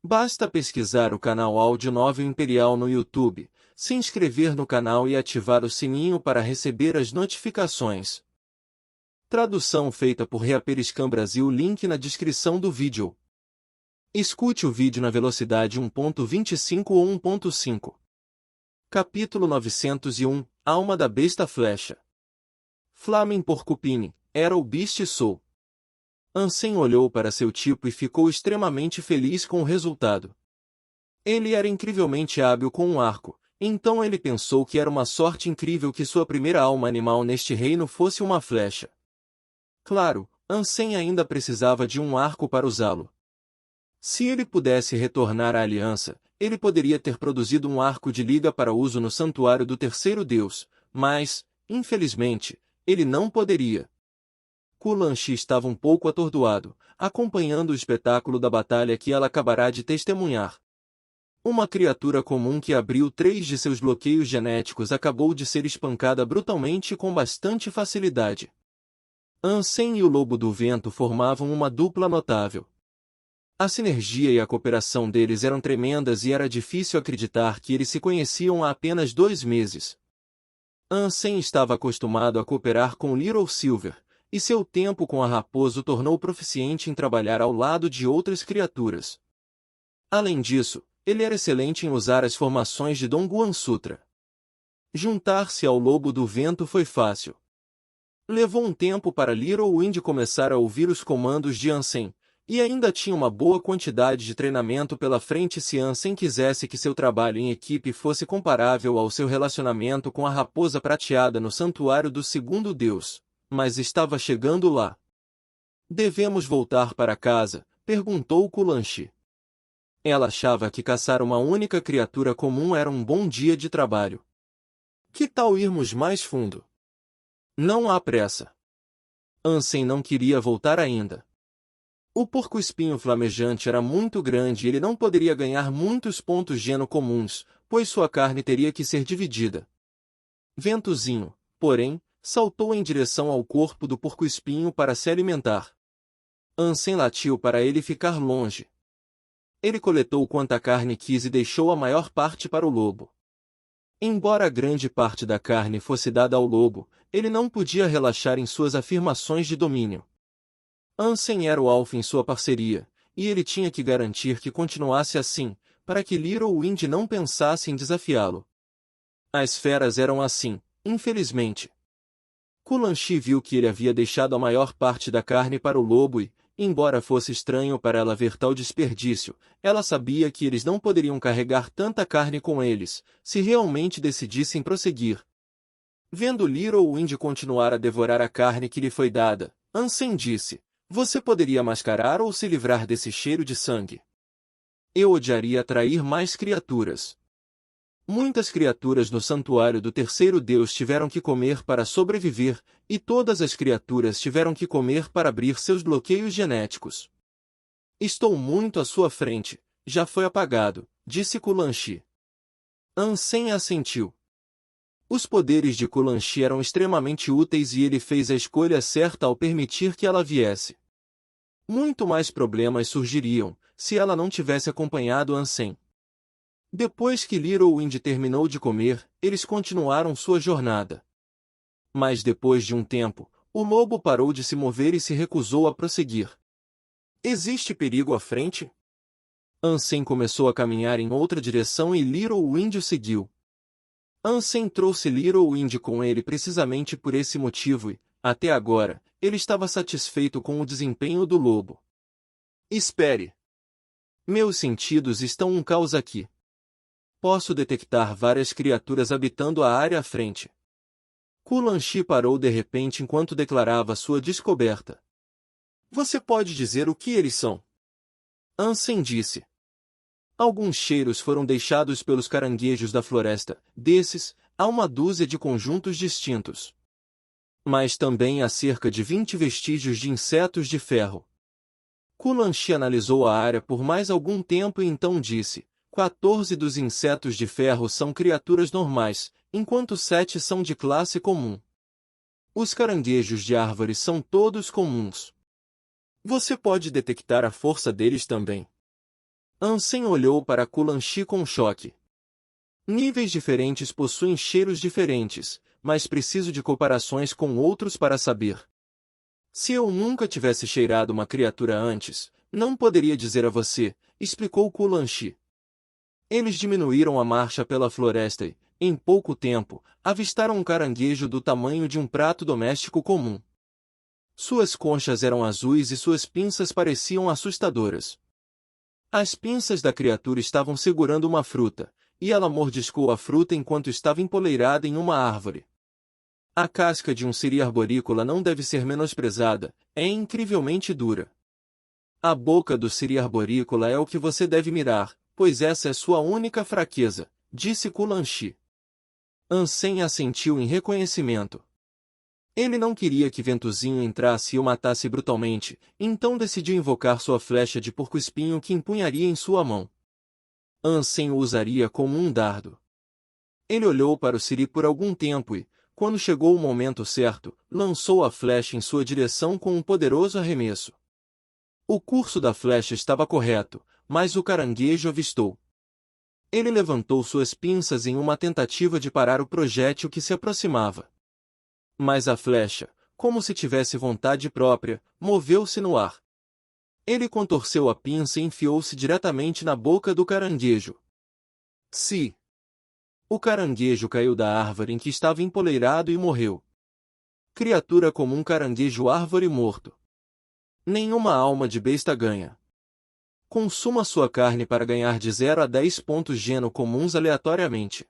Basta pesquisar o canal Áudio Novel Imperial no YouTube, se inscrever no canal e ativar o sininho para receber as notificações. Tradução feita por Reaperiscan Brasil. Link na descrição do vídeo. Escute o vídeo na velocidade 1.25 ou 1.5. Capítulo 901 – Alma da Besta Flecha. Flamen Porcupine, era o Beast Soul. Ansem olhou para seu tipo e ficou extremamente feliz com o resultado. Ele era incrivelmente hábil com um arco, então ele pensou que era uma sorte incrível que sua primeira alma animal neste reino fosse uma flecha. Claro, Ansem ainda precisava de um arco para usá-lo. Se ele pudesse retornar à aliança, ele poderia ter produzido um arco de liga para uso no santuário do terceiro deus, mas, infelizmente, ele não poderia. Kulanshi estava um pouco atordoado, acompanhando o espetáculo da batalha que ela acabará de testemunhar. Uma criatura comum que abriu 3 de seus bloqueios genéticos acabou de ser espancada brutalmente e com bastante facilidade. Ansem e o Lobo do Vento formavam uma dupla notável. A sinergia e a cooperação deles eram tremendas e era difícil acreditar que eles se conheciam há apenas 2 meses. Ansem estava acostumado a cooperar com Little Silver, e seu tempo com a raposa o tornou proficiente em trabalhar ao lado de outras criaturas. Além disso, ele era excelente em usar as formações de Dongguan Sutra. Juntar-se ao Lobo do Vento foi fácil. Levou um tempo para Little Wind começar a ouvir os comandos de Ansem, e ainda tinha uma boa quantidade de treinamento pela frente se Ansem quisesse que seu trabalho em equipe fosse comparável ao seu relacionamento com a raposa prateada no santuário do segundo deus, mas estava chegando lá. Devemos voltar para casa? Perguntou Kulanshi. Ela achava que caçar uma única criatura comum era um bom dia de trabalho. Que tal irmos mais fundo? Não há pressa. Ansem não queria voltar ainda. O porco-espinho flamejante era muito grande e ele não poderia ganhar muitos pontos geno comuns, pois sua carne teria que ser dividida. Ventozinho, porém, saltou em direção ao corpo do porco-espinho para se alimentar. Ansem latiu para ele ficar longe. Ele coletou quanta carne quis e deixou a maior parte para o lobo. Embora grande parte da carne fosse dada ao lobo, ele não podia relaxar em suas afirmações de domínio. Ansem era o alfa em sua parceria, e ele tinha que garantir que continuasse assim, para que Little Wind não pensasse em desafiá-lo. As feras eram assim, infelizmente. Kulanshi viu que ele havia deixado a maior parte da carne para o lobo e, embora fosse estranho para ela ver tal desperdício, ela sabia que eles não poderiam carregar tanta carne com eles, se realmente decidissem prosseguir. Vendo Little Wind continuar a devorar a carne que lhe foi dada, Ansem disse: "Você poderia mascarar ou se livrar desse cheiro de sangue? Eu odiaria atrair mais criaturas." Muitas criaturas no santuário do terceiro deus tiveram que comer para sobreviver, e todas as criaturas tiveram que comer para abrir seus bloqueios genéticos. "Estou muito à sua frente, já foi apagado", disse Kulanshi. Ansem assentiu. Os poderes de Kulanshi eram extremamente úteis e ele fez a escolha certa ao permitir que ela viesse. Muito mais problemas surgiriam, se ela não tivesse acompanhado Ansem. Depois que Little Wind terminou de comer, eles continuaram sua jornada. Mas depois de um tempo, o lobo parou de se mover e se recusou a prosseguir. "Existe perigo à frente?" Ansem começou a caminhar em outra direção e Little Wind o seguiu. Ansem trouxe Little Wind com ele precisamente por esse motivo e, até agora, ele estava satisfeito com o desempenho do lobo. "Espere. Meus sentidos estão um caos aqui. Posso detectar várias criaturas habitando a área à frente." Kulanshi parou de repente enquanto declarava sua descoberta. "Você pode dizer o que eles são?" Ansem disse. "Alguns cheiros foram deixados pelos caranguejos da floresta. Desses, há uma dúzia de conjuntos distintos. Mas também há cerca de 20 vestígios de insetos de ferro." Kulanshi analisou a área por mais algum tempo e então disse: 14 dos insetos de ferro são criaturas normais, enquanto 7 são de classe comum. Os caranguejos de árvores são todos comuns. Você pode detectar a força deles também?" Ansem olhou para Kulanshi com choque. Níveis diferentes possuem cheiros diferentes, mas preciso de comparações com outros para saber. Se eu nunca tivesse cheirado uma criatura antes, não poderia dizer a você, explicou Kulanshi. Eles diminuíram a marcha pela floresta e, em pouco tempo, avistaram um caranguejo do tamanho de um prato doméstico comum. Suas conchas eram azuis e suas pinças pareciam assustadoras. As pinças da criatura estavam segurando uma fruta, e ela mordiscou a fruta enquanto estava empoleirada em uma árvore. A casca de um siri arborícola não deve ser menosprezada, é incrivelmente dura. A boca do siri arborícola é o que você deve mirar, pois essa é sua única fraqueza, disse Kulanshi. Ansem assentiu em reconhecimento. Ele não queria que Ventozinho entrasse e o matasse brutalmente, então decidiu invocar sua flecha de porco-espinho que empunharia em sua mão. Ansem o usaria como um dardo. Ele olhou para o siri por algum tempo e, quando chegou o momento certo, lançou a flecha em sua direção com um poderoso arremesso. O curso da flecha estava correto, mas o caranguejo avistou. Ele levantou suas pinças em uma tentativa de parar o projétil que se aproximava. Mas a flecha, como se tivesse vontade própria, moveu-se no ar. Ele contorceu a pinça e enfiou-se diretamente na boca do caranguejo. Psi! O caranguejo caiu da árvore em que estava empoleirado e morreu. Criatura como um caranguejo árvore morto. Nenhuma alma de besta ganha. Consuma sua carne para ganhar de 0 a 10 pontos geno comuns aleatoriamente.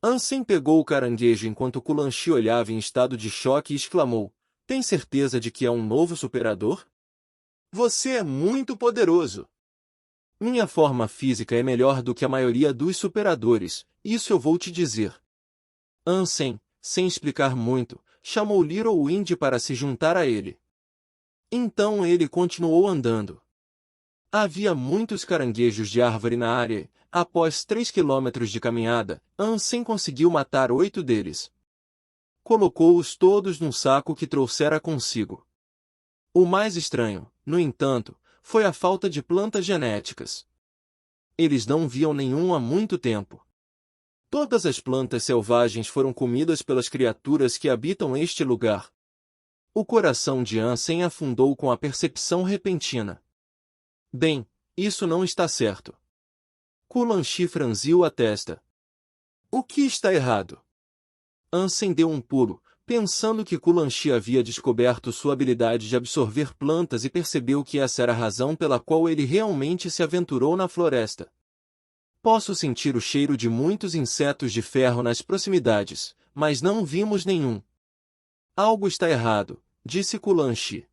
Ansem pegou o caranguejo enquanto Kulanshi olhava em estado de choque e exclamou, tem certeza de que é um novo superador? Você é muito poderoso. Minha forma física é melhor do que a maioria dos superadores, isso eu vou te dizer. Ansem, sem explicar muito, chamou Little Wind para se juntar a ele. Então ele continuou andando. Havia muitos caranguejos de árvore na área e, após 3 quilômetros de caminhada, Ansem conseguiu matar 8 deles. Colocou-os todos num saco que trouxera consigo. O mais estranho, no entanto, foi a falta de plantas genéticas. Eles não viam nenhum há muito tempo. Todas as plantas selvagens foram comidas pelas criaturas que habitam este lugar. O coração de Ansem afundou com a percepção repentina. Bem, isso não está certo. Kulanshi franziu a testa. O que está errado? Ansem deu um pulo, pensando que Kulanshi havia descoberto sua habilidade de absorver plantas e percebeu que essa era a razão pela qual ele realmente se aventurou na floresta. Posso sentir o cheiro de muitos insetos de ferro nas proximidades, mas não vimos nenhum. Algo está errado, disse Kulanshi.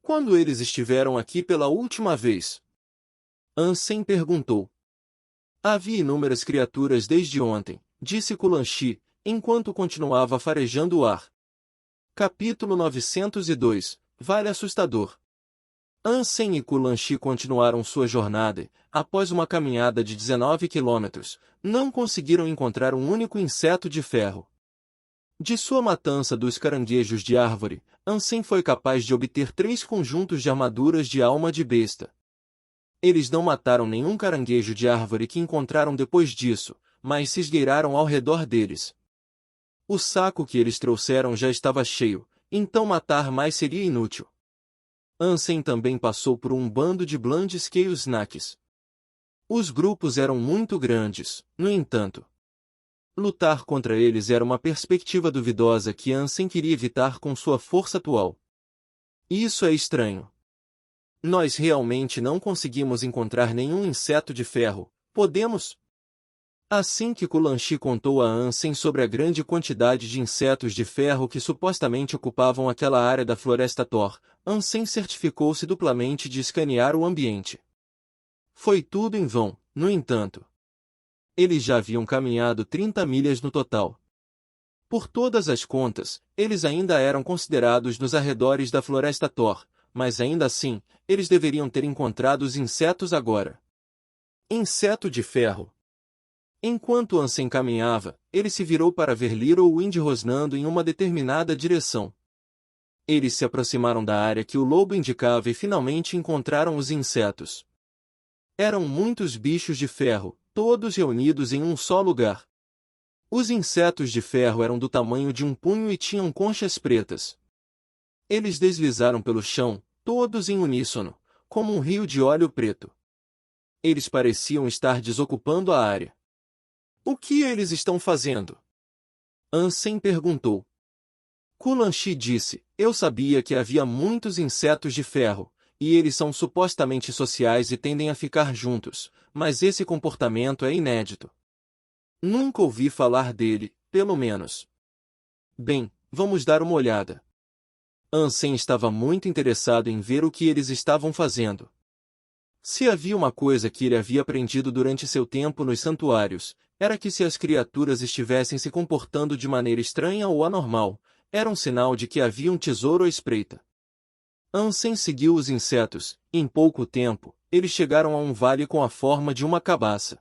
Quando eles estiveram aqui pela última vez? Ansem perguntou. Havia inúmeras criaturas desde ontem, disse Kulanshi, enquanto continuava farejando o ar. Capítulo 902, Vale Assustador. Ansem e Kulanshi continuaram sua jornada e, após uma caminhada de 19 quilômetros, não conseguiram encontrar um único inseto de ferro. De sua matança dos caranguejos de árvore, Ansem foi capaz de obter 3 conjuntos de armaduras de alma de besta. Eles não mataram nenhum caranguejo de árvore que encontraram depois disso, mas se esgueiraram ao redor deles. O saco que eles trouxeram já estava cheio, então matar mais seria inútil. Ansem também passou por um bando de Bland-scale snakes. Os grupos eram muito grandes, no entanto. Lutar contra eles era uma perspectiva duvidosa que Ansem queria evitar com sua força atual. Isso é estranho. Nós realmente não conseguimos encontrar nenhum inseto de ferro, podemos? Assim que Kulanshi contou a Ansem sobre a grande quantidade de insetos de ferro que supostamente ocupavam aquela área da Floresta Thor, Ansem certificou-se duplamente de escanear o ambiente. Foi tudo em vão, no entanto. Eles já haviam caminhado 30 milhas no total. Por todas as contas, eles ainda eram considerados nos arredores da Floresta Thor, mas ainda assim, eles deveriam ter encontrado os insetos agora. Inseto de ferro. Enquanto Ansem caminhava, ele se virou para ver Little Wind rosnando em uma determinada direção. Eles se aproximaram da área que o lobo indicava e finalmente encontraram os insetos. Eram muitos bichos de ferro, todos reunidos em um só lugar. Os insetos de ferro eram do tamanho de um punho e tinham conchas pretas. Eles deslizaram pelo chão, todos em uníssono, como um rio de óleo preto. Eles pareciam estar desocupando a área. O que eles estão fazendo? Ansem perguntou. Kulanshi disse, eu sabia que havia muitos insetos de ferro, e eles são supostamente sociais e tendem a ficar juntos, mas esse comportamento é inédito. Nunca ouvi falar dele, pelo menos. Bem, vamos dar uma olhada. Ansem estava muito interessado em ver o que eles estavam fazendo. Se havia uma coisa que ele havia aprendido durante seu tempo nos santuários, era que se as criaturas estivessem se comportando de maneira estranha ou anormal, era um sinal de que havia um tesouro à espreita. Ansem seguiu os insetos, e em pouco tempo, eles chegaram a um vale com a forma de uma cabaça.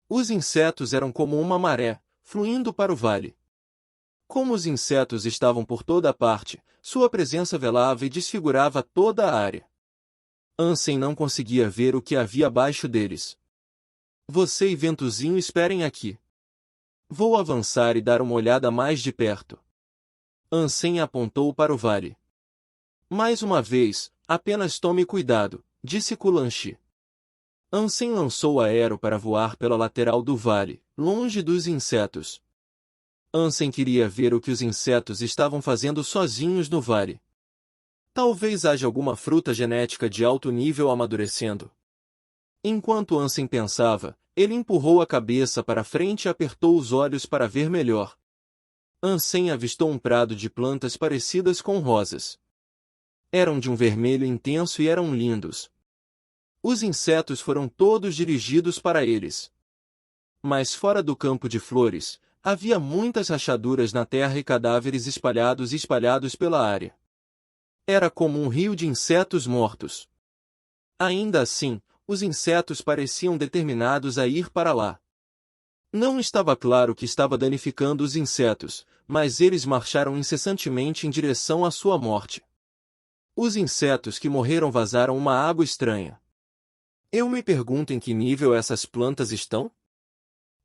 Os insetos eram como uma maré, fluindo para o vale. Como os insetos estavam por toda a parte, sua presença velava e desfigurava toda a área. Ansem não conseguia ver o que havia abaixo deles. Você e Ventozinho esperem aqui. Vou avançar e dar uma olhada mais de perto. Ansem apontou para o vale. Mais uma vez, apenas tome cuidado, disse Kulanshi. Ansem lançou a Aero para voar pela lateral do vale, longe dos insetos. Ansem queria ver o que os insetos estavam fazendo sozinhos no vale. Talvez haja alguma fruta genética de alto nível amadurecendo. Enquanto Ansem pensava, ele empurrou a cabeça para frente e apertou os olhos para ver melhor. Ansem avistou um prado de plantas parecidas com rosas. Eram de um vermelho intenso e eram lindos. Os insetos foram todos dirigidos para eles. Mas fora do campo de flores, havia muitas rachaduras na terra e cadáveres espalhados pela área. Era como um rio de insetos mortos. Ainda assim, os insetos pareciam determinados a ir para lá. Não estava claro o que estava danificando os insetos, mas eles marcharam incessantemente em direção à sua morte. Os insetos que morreram vazaram uma água estranha. Eu me pergunto em que nível essas plantas estão?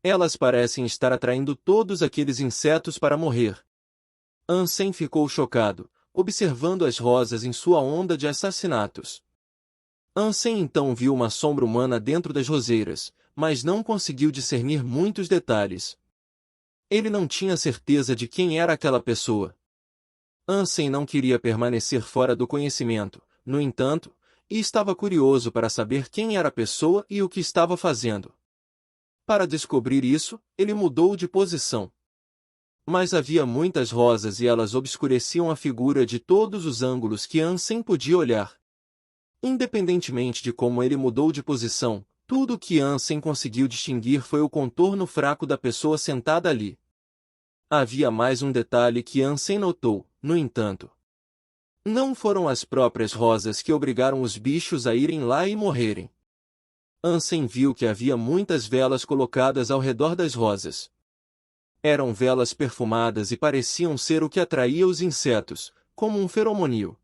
Elas parecem estar atraindo todos aqueles insetos para morrer. Ansem ficou chocado, observando as rosas em sua onda de assassinatos. Ansem então viu uma sombra humana dentro das roseiras, mas não conseguiu discernir muitos detalhes. Ele não tinha certeza de quem era aquela pessoa. Ansem não queria permanecer fora do conhecimento, no entanto, e estava curioso para saber quem era a pessoa e o que estava fazendo. Para descobrir isso, ele mudou de posição. Mas havia muitas rosas e elas obscureciam a figura de todos os ângulos que Ansem podia olhar. Independentemente de como ele mudou de posição, tudo o que Ansem conseguiu distinguir foi o contorno fraco da pessoa sentada ali. Havia mais um detalhe que Ansem notou, no entanto. Não foram as próprias rosas que obrigaram os bichos a irem lá e morrerem. Ansem viu que havia muitas velas colocadas ao redor das rosas. Eram velas perfumadas e pareciam ser o que atraía os insetos, como um feromonio.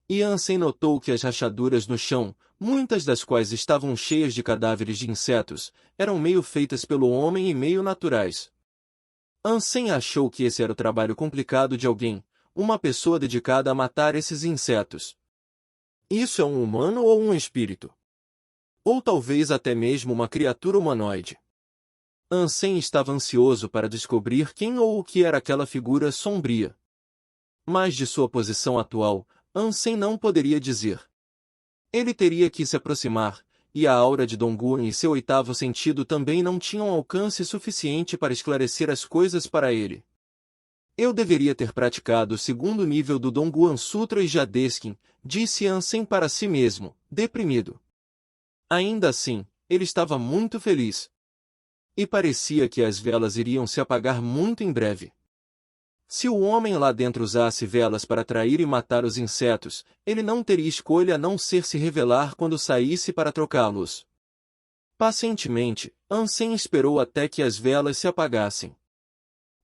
E Ansem notou que as rachaduras no chão, muitas das quais estavam cheias de cadáveres de insetos, eram meio feitas pelo homem e meio naturais. Ansem achou que esse era o trabalho complicado de alguém, uma pessoa dedicada a matar esses insetos. Isso é um humano ou um espírito? Ou talvez até mesmo uma criatura humanoide. Ansem estava ansioso para descobrir quem ou o que era aquela figura sombria. Mas de sua posição atual, Ansem não poderia dizer. Ele teria que se aproximar, e a aura de Dongguan e seu oitavo sentido também não tinham alcance suficiente para esclarecer as coisas para ele. Eu deveria ter praticado o segundo nível do Dongguan Sutra e Jadeskin, disse Ansem para si mesmo, deprimido. Ainda assim, ele estava muito feliz. E parecia que as velas iriam se apagar muito em breve. Se o homem lá dentro usasse velas para atrair e matar os insetos, ele não teria escolha a não ser se revelar quando saísse para trocá-los. Pacientemente, Ansem esperou até que as velas se apagassem.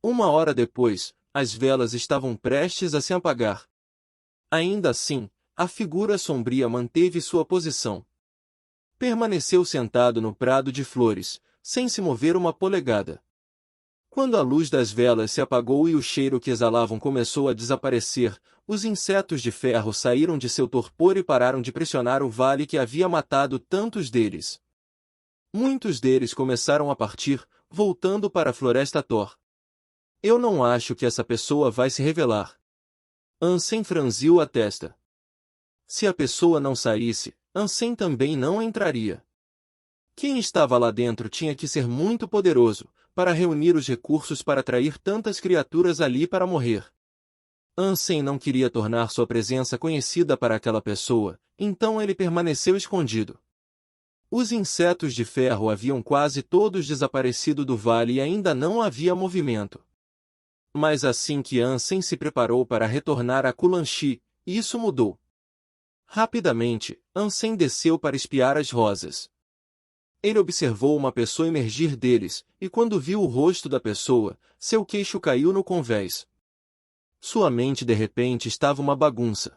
1 hora depois, as velas estavam prestes a se apagar. Ainda assim, a figura sombria manteve sua posição. Permaneceu sentado no prado de flores, sem se mover uma polegada. Quando a luz das velas se apagou e o cheiro que exalavam começou a desaparecer, os insetos de ferro saíram de seu torpor e pararam de pressionar o vale que havia matado tantos deles. Muitos deles começaram a partir, voltando para a floresta Thor. Eu não acho que essa pessoa vai se revelar. Ansem franziu a testa. Se a pessoa não saísse, Ansem também não entraria. Quem estava lá dentro tinha que ser muito poderoso, para reunir os recursos para atrair tantas criaturas ali para morrer. Ansem não queria tornar sua presença conhecida para aquela pessoa, então ele permaneceu escondido. Os insetos de ferro haviam quase todos desaparecido do vale e ainda não havia movimento. Mas assim que Ansem se preparou para retornar a Kulanshi, isso mudou. Rapidamente, Ansem desceu para espiar as rosas. Ele observou uma pessoa emergir deles, e quando viu o rosto da pessoa, seu queixo caiu no convés. Sua mente de repente estava uma bagunça.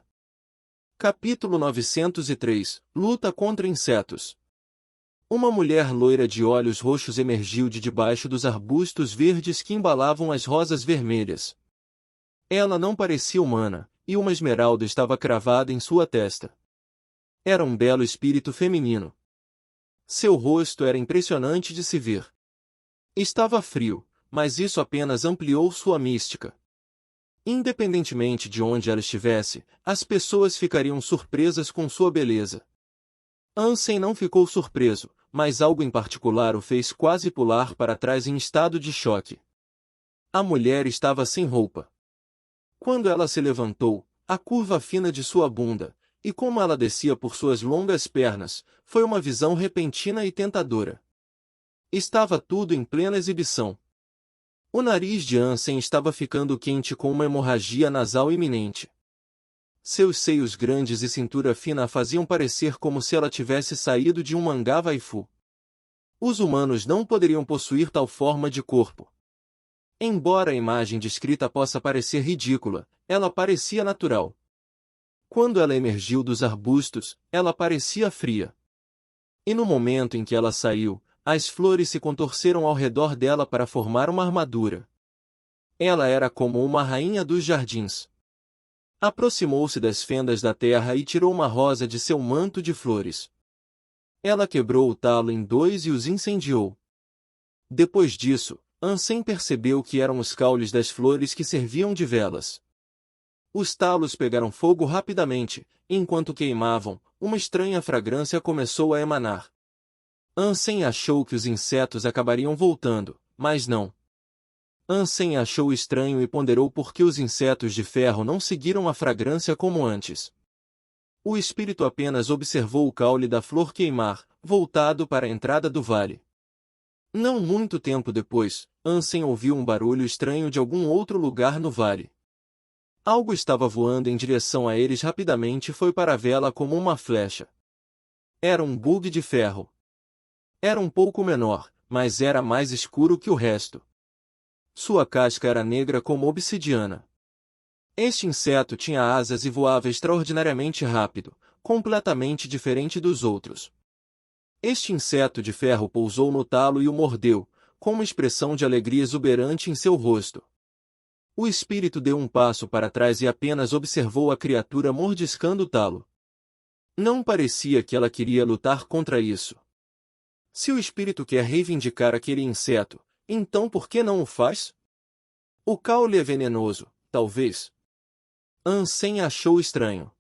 Capítulo 903 – Luta contra insetos. Uma mulher loira de olhos roxos emergiu de debaixo dos arbustos verdes que embalavam as rosas vermelhas. Ela não parecia humana, e uma esmeralda estava cravada em sua testa. Era um belo espírito feminino. Seu rosto era impressionante de se ver. Estava frio, mas isso apenas ampliou sua mística. Independentemente de onde ela estivesse, as pessoas ficariam surpresas com sua beleza. Ansem não ficou surpreso, mas algo em particular o fez quase pular para trás em estado de choque. A mulher estava sem roupa. Quando ela se levantou, a curva fina de sua bunda, e como ela descia por suas longas pernas, foi uma visão repentina e tentadora. Estava tudo em plena exibição. O nariz de Ansem estava ficando quente com uma hemorragia nasal iminente. Seus seios grandes e cintura fina a faziam parecer como se ela tivesse saído de um mangá waifu. Os humanos não poderiam possuir tal forma de corpo. Embora a imagem descrita possa parecer ridícula, ela parecia natural. Quando ela emergiu dos arbustos, ela parecia fria. E no momento em que ela saiu, as flores se contorceram ao redor dela para formar uma armadura. Ela era como uma rainha dos jardins. Aproximou-se das fendas da terra e tirou uma rosa de seu manto de flores. Ela quebrou o talo em dois e os incendiou. Depois disso, Ansem percebeu que eram os caules das flores que serviam de velas. Os talos pegaram fogo rapidamente, e enquanto queimavam, uma estranha fragrância começou a emanar. Ansem achou que os insetos acabariam voltando, mas não. Ansem achou estranho e ponderou por que os insetos de ferro não seguiram a fragrância como antes. O espírito apenas observou o caule da flor queimar, voltado para a entrada do vale. Não muito tempo depois, Ansem ouviu um barulho estranho de algum outro lugar no vale. Algo estava voando em direção a eles rapidamente e foi para a vela como uma flecha. Era um bug de ferro. Era um pouco menor, mas era mais escuro que o resto. Sua casca era negra como obsidiana. Este inseto tinha asas e voava extraordinariamente rápido, completamente diferente dos outros. Este inseto de ferro pousou no talo e o mordeu, com uma expressão de alegria exuberante em seu rosto. O espírito deu um passo para trás e apenas observou a criatura mordiscando o talo. Não parecia que ela queria lutar contra isso. Se o espírito quer reivindicar aquele inseto, então por que não o faz? O caule é venenoso, talvez. Ansem achou estranho.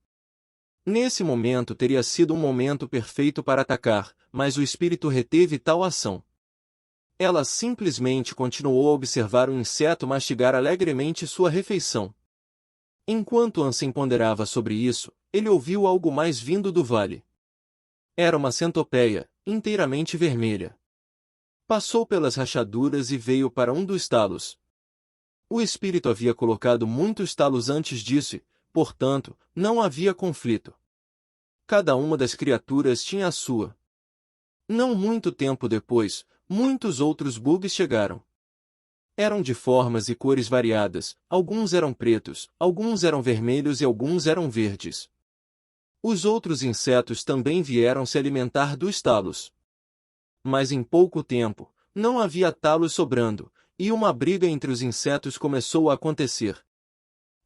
Nesse momento teria sido um momento perfeito para atacar, mas o espírito reteve tal ação. Ela simplesmente continuou a observar o inseto mastigar alegremente sua refeição. Enquanto Ansem ponderava sobre isso, ele ouviu algo mais vindo do vale. Era uma centopeia, inteiramente vermelha. Passou pelas rachaduras e veio para um dos talos. O espírito havia colocado muitos talos antes disso e, portanto, não havia conflito. Cada uma das criaturas tinha a sua. Não muito tempo depois, muitos outros bugs chegaram. Eram de formas e cores variadas, alguns eram pretos, alguns eram vermelhos e alguns eram verdes. Os outros insetos também vieram se alimentar dos talos. Mas em pouco tempo, não havia talos sobrando, e uma briga entre os insetos começou a acontecer.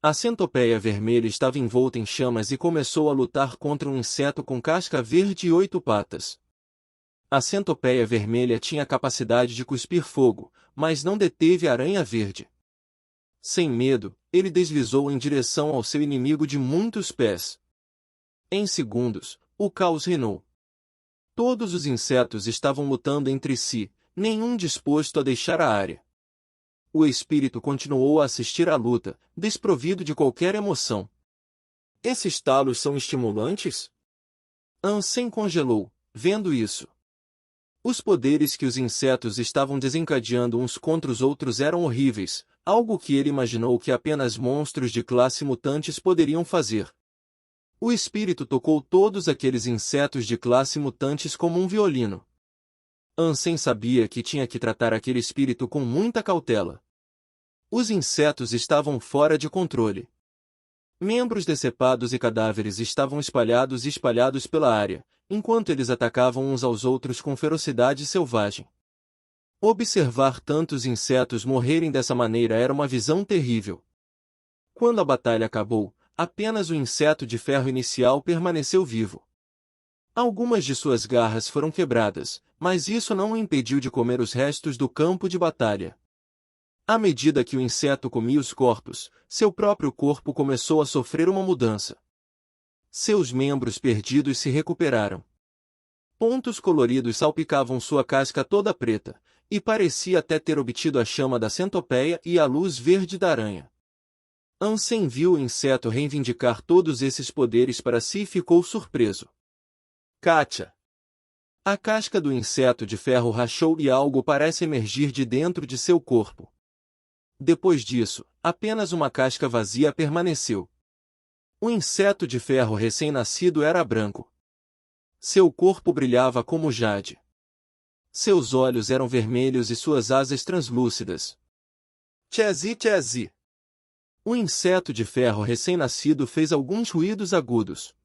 A centopeia vermelha estava envolta em chamas e começou a lutar contra um inseto com casca verde e 8 patas. A centopeia vermelha tinha a capacidade de cuspir fogo, mas não deteve a aranha verde. Sem medo, ele deslizou em direção ao seu inimigo de muitos pés. Em segundos, o caos reinou. Todos os insetos estavam lutando entre si, nenhum disposto a deixar a área. O espírito continuou a assistir à luta, desprovido de qualquer emoção. Esses talos são estimulantes? Ansem congelou, vendo isso. Os poderes que os insetos estavam desencadeando uns contra os outros eram horríveis, algo que ele imaginou que apenas monstros de classe mutantes poderiam fazer. O espírito tocou todos aqueles insetos de classe mutantes como um violino. Ansem sabia que tinha que tratar aquele espírito com muita cautela. Os insetos estavam fora de controle. Membros decepados e cadáveres estavam espalhados pela área, enquanto eles atacavam uns aos outros com ferocidade selvagem. Observar tantos insetos morrerem dessa maneira era uma visão terrível. Quando a batalha acabou, apenas o inseto de ferro inicial permaneceu vivo. Algumas de suas garras foram quebradas, mas isso não o impediu de comer os restos do campo de batalha. À medida que o inseto comia os corpos, seu próprio corpo começou a sofrer uma mudança. Seus membros perdidos se recuperaram. Pontos coloridos salpicavam sua casca toda preta, e parecia até ter obtido a chama da centopeia e a luz verde da aranha. Ansem viu o inseto reivindicar todos esses poderes para si e ficou surpreso. Kátia! A casca do inseto de ferro rachou e algo parece emergir de dentro de seu corpo. Depois disso, apenas uma casca vazia permaneceu. O inseto de ferro recém-nascido era branco. Seu corpo brilhava como jade. Seus olhos eram vermelhos e suas asas translúcidas. Tchezi, tchezi! O inseto de ferro recém-nascido fez alguns ruídos agudos.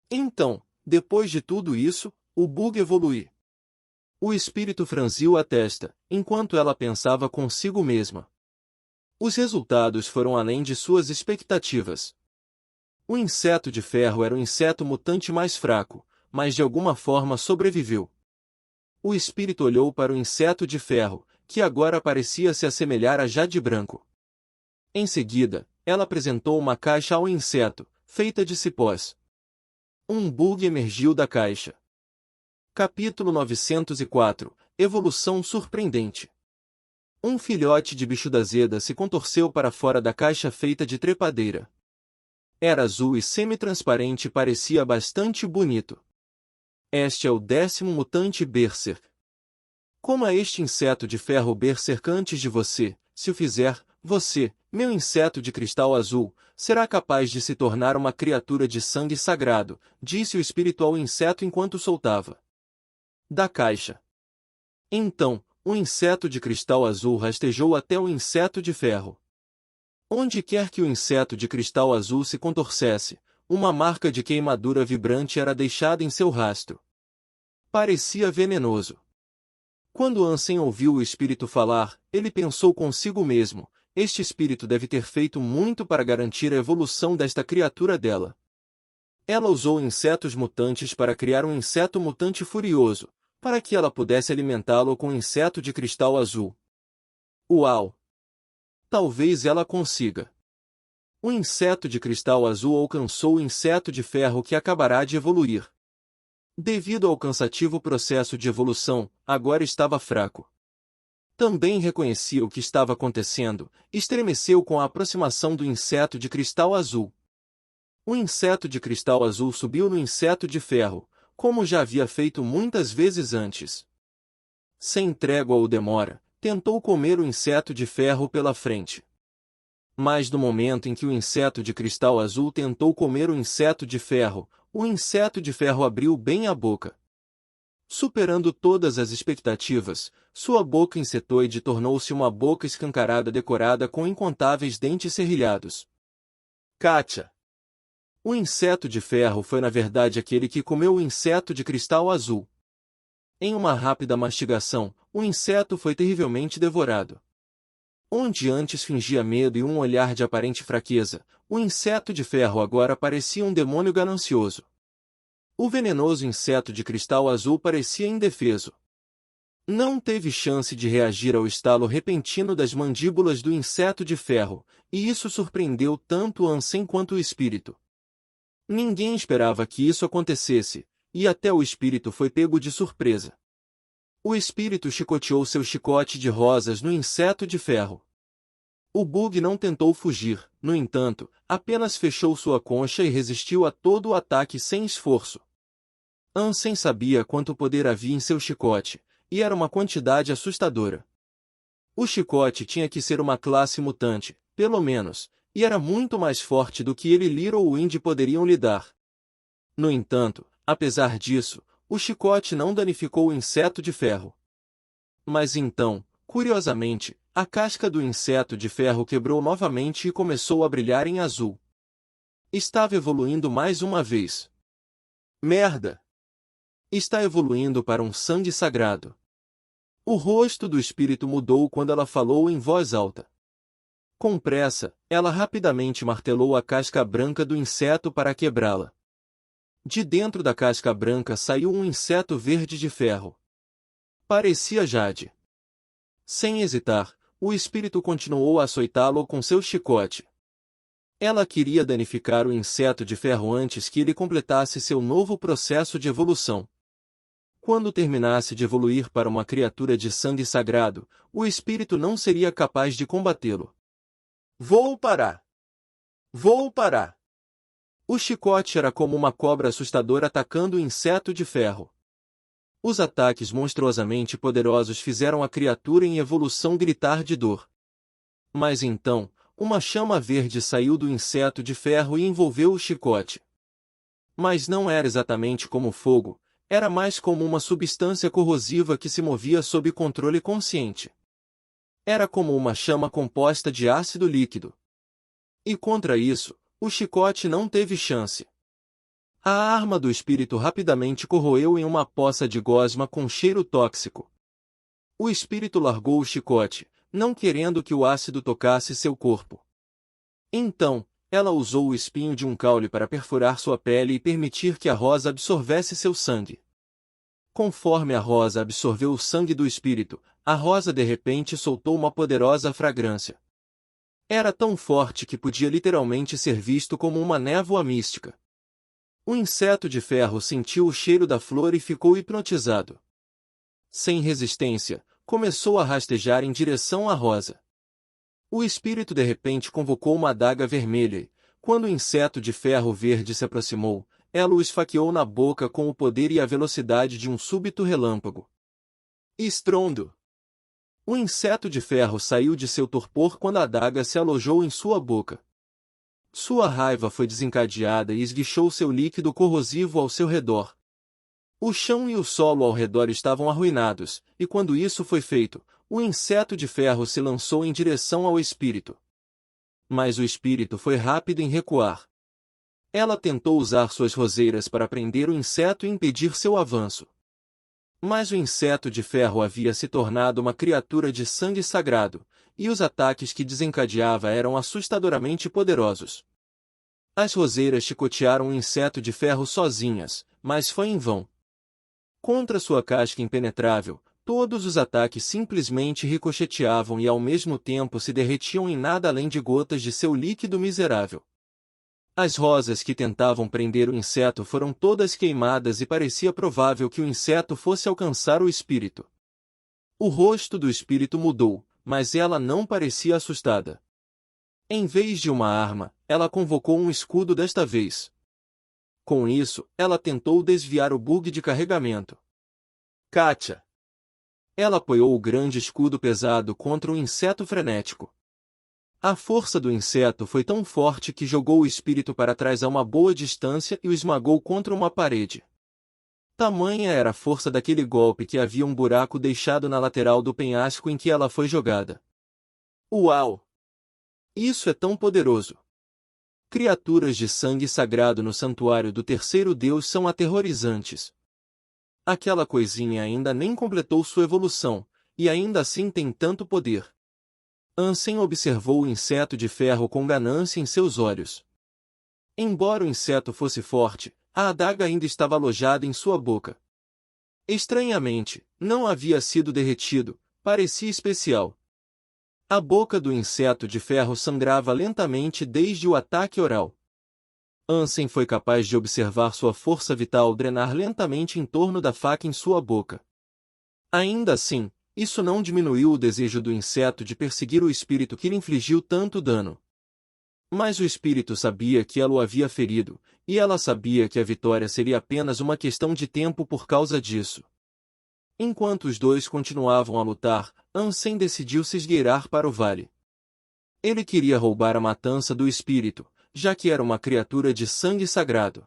Então, depois de tudo isso, o bug evoluiu. O espírito franziu a testa, enquanto ela pensava consigo mesma. Os resultados foram além de suas expectativas. O inseto de ferro era o inseto mutante mais fraco, mas de alguma forma sobreviveu. O espírito olhou para o inseto de ferro, que agora parecia se assemelhar a Jade Branco. Em seguida, ela apresentou uma caixa ao inseto, feita de cipós. Um bug emergiu da caixa. Capítulo 904 – Evolução surpreendente. Um filhote de bicho da azeda se contorceu para fora da caixa feita de trepadeira. Era azul e semi-transparente e parecia bastante bonito. Este é o 10º mutante Berserk. Coma este inseto de ferro Berserk antes de você. Se o fizer, você, meu inseto de cristal azul, será capaz de se tornar uma criatura de sangue sagrado, disse o espírito ao inseto enquanto soltava da caixa. Então, o inseto de cristal azul rastejou até o inseto de ferro. Onde quer que o inseto de cristal azul se contorcesse, uma marca de queimadura vibrante era deixada em seu rastro. Parecia venenoso. Quando Ansem ouviu o espírito falar, ele pensou consigo mesmo, este espírito deve ter feito muito para garantir a evolução desta criatura dela. Ela usou insetos mutantes para criar um inseto mutante furioso, para que ela pudesse alimentá-lo com um inseto de cristal azul. Uau! Talvez ela consiga. O inseto de cristal azul alcançou o inseto de ferro que acabará de evoluir. Devido ao cansativo processo de evolução, agora estava fraco. Também reconhecia o que estava acontecendo, estremeceu com a aproximação do inseto de cristal azul. O inseto de cristal azul subiu no inseto de ferro, como já havia feito muitas vezes antes. Sem trégua ou demora, tentou comer o inseto de ferro pela frente. Mas no momento em que o inseto de cristal azul tentou comer o inseto de ferro, o inseto de ferro abriu bem a boca. Superando todas as expectativas, sua boca insetoide tornou-se uma boca escancarada decorada com incontáveis dentes serrilhados. Kátia! O inseto de ferro foi na verdade aquele que comeu o inseto de cristal azul. Em uma rápida mastigação, o inseto foi terrivelmente devorado. Onde antes fingia medo e um olhar de aparente fraqueza, o inseto de ferro agora parecia um demônio ganancioso. O venenoso inseto de cristal azul parecia indefeso. Não teve chance de reagir ao estalo repentino das mandíbulas do inseto de ferro, e isso surpreendeu tanto Ansem quanto o espírito. Ninguém esperava que isso acontecesse, e até o espírito foi pego de surpresa. O espírito chicoteou seu chicote de rosas no inseto de ferro. O bug não tentou fugir, no entanto, apenas fechou sua concha e resistiu a todo o ataque sem esforço. Ansem sabia quanto poder havia em seu chicote, e era uma quantidade assustadora. O chicote tinha que ser uma classe mutante, pelo menos, e era muito mais forte do que ele e Little Wind poderiam lidar. No entanto, apesar disso, o chicote não danificou o inseto de ferro. Mas então, curiosamente, a casca do inseto de ferro quebrou novamente e começou a brilhar em azul. Estava evoluindo mais uma vez. Merda! Está evoluindo para um sangue sagrado. O rosto do espírito mudou quando ela falou em voz alta. Com pressa, ela rapidamente martelou a casca branca do inseto para quebrá-la. De dentro da casca branca saiu um inseto verde de ferro. Parecia Jade. Sem hesitar, o espírito continuou a açoitá-lo com seu chicote. Ela queria danificar o inseto de ferro antes que ele completasse seu novo processo de evolução. Quando terminasse de evoluir para uma criatura de sangue sagrado, o espírito não seria capaz de combatê-lo. Vou parar! Vou parar! O chicote era como uma cobra assustadora atacando o inseto de ferro. Os ataques monstruosamente poderosos fizeram a criatura em evolução gritar de dor. Mas então, uma chama verde saiu do inseto de ferro e envolveu o chicote. Mas não era exatamente como fogo, era mais como uma substância corrosiva que se movia sob controle consciente. Era como uma chama composta de ácido líquido. E contra isso, o chicote não teve chance. A arma do espírito rapidamente corroeu em uma poça de gosma com cheiro tóxico. O espírito largou o chicote, não querendo que o ácido tocasse seu corpo. Então, ela usou o espinho de um caule para perfurar sua pele e permitir que a rosa absorvesse seu sangue. Conforme a rosa absorveu o sangue do espírito, a rosa de repente soltou uma poderosa fragrância. Era tão forte que podia literalmente ser visto como uma névoa mística. O inseto de ferro sentiu o cheiro da flor e ficou hipnotizado. Sem resistência, começou a rastejar em direção à rosa. O espírito de repente convocou uma adaga vermelha e, quando o inseto de ferro verde se aproximou, ela o esfaqueou na boca com o poder e a velocidade de um súbito relâmpago. Estrondo! O inseto de ferro saiu de seu torpor quando a adaga se alojou em sua boca. Sua raiva foi desencadeada e esguichou seu líquido corrosivo ao seu redor. O chão e o solo ao redor estavam arruinados, e quando isso foi feito, o inseto de ferro se lançou em direção ao espírito. Mas o espírito foi rápido em recuar. Ela tentou usar suas roseiras para prender o inseto e impedir seu avanço. Mas o inseto de ferro havia se tornado uma criatura de sangue sagrado, e os ataques que desencadeava eram assustadoramente poderosos. As roseiras chicotearam o inseto de ferro sozinhas, mas foi em vão. Contra sua casca impenetrável, todos os ataques simplesmente ricocheteavam e ao mesmo tempo se derretiam em nada além de gotas de seu líquido miserável. As rosas que tentavam prender o inseto foram todas queimadas e parecia provável que o inseto fosse alcançar o espírito. O rosto do espírito mudou, mas ela não parecia assustada. Em vez de uma arma, ela convocou um escudo desta vez. Com isso, ela tentou desviar o bug de carregamento. Kátia! Ela apoiou o grande escudo pesado contra o inseto frenético. A força do inseto foi tão forte que jogou o espírito para trás a uma boa distância e o esmagou contra uma parede. Tamanha era a força daquele golpe que havia um buraco deixado na lateral do penhasco em que ela foi jogada. Uau! Isso é tão poderoso! Criaturas de sangue sagrado no santuário do terceiro deus são aterrorizantes. Aquela coisinha ainda nem completou sua evolução, e ainda assim tem tanto poder. Ansem observou o inseto de ferro com ganância em seus olhos. Embora o inseto fosse forte, a adaga ainda estava alojada em sua boca. Estranhamente, não havia sido derretido, parecia especial. A boca do inseto de ferro sangrava lentamente desde o ataque oral. Ansem foi capaz de observar sua força vital drenar lentamente em torno da faca em sua boca. Ainda assim, isso não diminuiu o desejo do inseto de perseguir o espírito que lhe infligiu tanto dano. Mas o espírito sabia que ela o havia ferido, e ela sabia que a vitória seria apenas uma questão de tempo por causa disso. Enquanto os dois continuavam a lutar, Ansem decidiu se esgueirar para o vale. Ele queria roubar a matança do espírito, já que era uma criatura de sangue sagrado.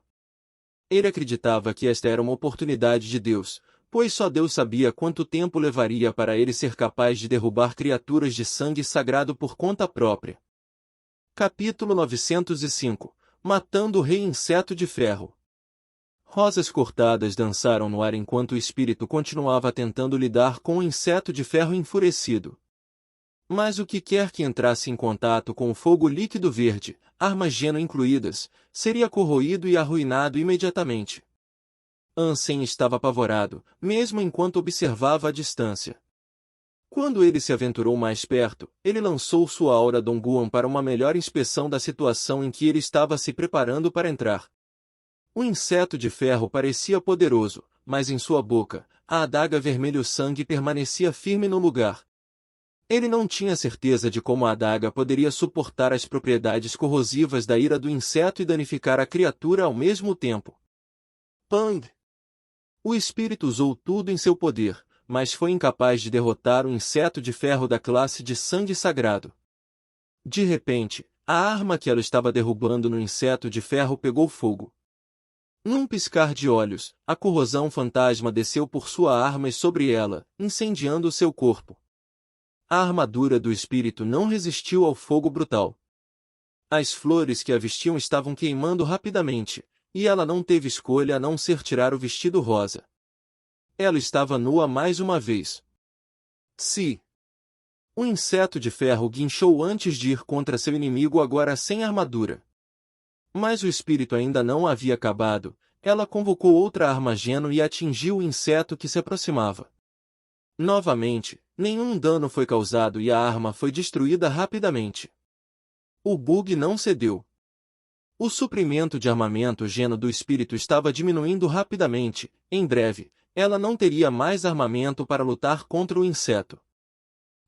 Ele acreditava que esta era uma oportunidade de Deus, pois só Deus sabia quanto tempo levaria para ele ser capaz de derrubar criaturas de sangue sagrado por conta própria. Capítulo 905 Matando o Rei Inseto de Ferro. Rosas cortadas dançaram no ar enquanto o espírito continuava tentando lidar com o inseto de ferro enfurecido. Mas o que quer que entrasse em contato com o fogo líquido verde, armas Geno incluídas, seria corroído e arruinado imediatamente. Ansem estava apavorado, mesmo enquanto observava a distância. Quando ele se aventurou mais perto, ele lançou sua aura Dongguan para uma melhor inspeção da situação em que ele estava se preparando para entrar. O inseto de ferro parecia poderoso, mas em sua boca, a adaga vermelho-sangue permanecia firme no lugar. Ele não tinha certeza de como a adaga poderia suportar as propriedades corrosivas da ira do inseto e danificar a criatura ao mesmo tempo. Pang! O espírito usou tudo em seu poder, mas foi incapaz de derrotar o inseto de ferro da classe de sangue sagrado. De repente, a arma que ela estava derrubando no inseto de ferro pegou fogo. Num piscar de olhos, a corrosão fantasma desceu por sua arma e sobre ela, incendiando seu corpo. A armadura do espírito não resistiu ao fogo brutal. As flores que a vestiam estavam queimando rapidamente, e ela não teve escolha a não ser tirar o vestido rosa. Ela estava nua mais uma vez. Se o inseto de ferro guinchou antes de ir contra seu inimigo agora sem armadura. Mas o espírito ainda não havia acabado, ela convocou outra arma Geno e atingiu o inseto que se aproximava. Novamente, nenhum dano foi causado e a arma foi destruída rapidamente. O bug não cedeu. O suprimento de armamento Geno do espírito estava diminuindo rapidamente, em breve, ela não teria mais armamento para lutar contra o inseto.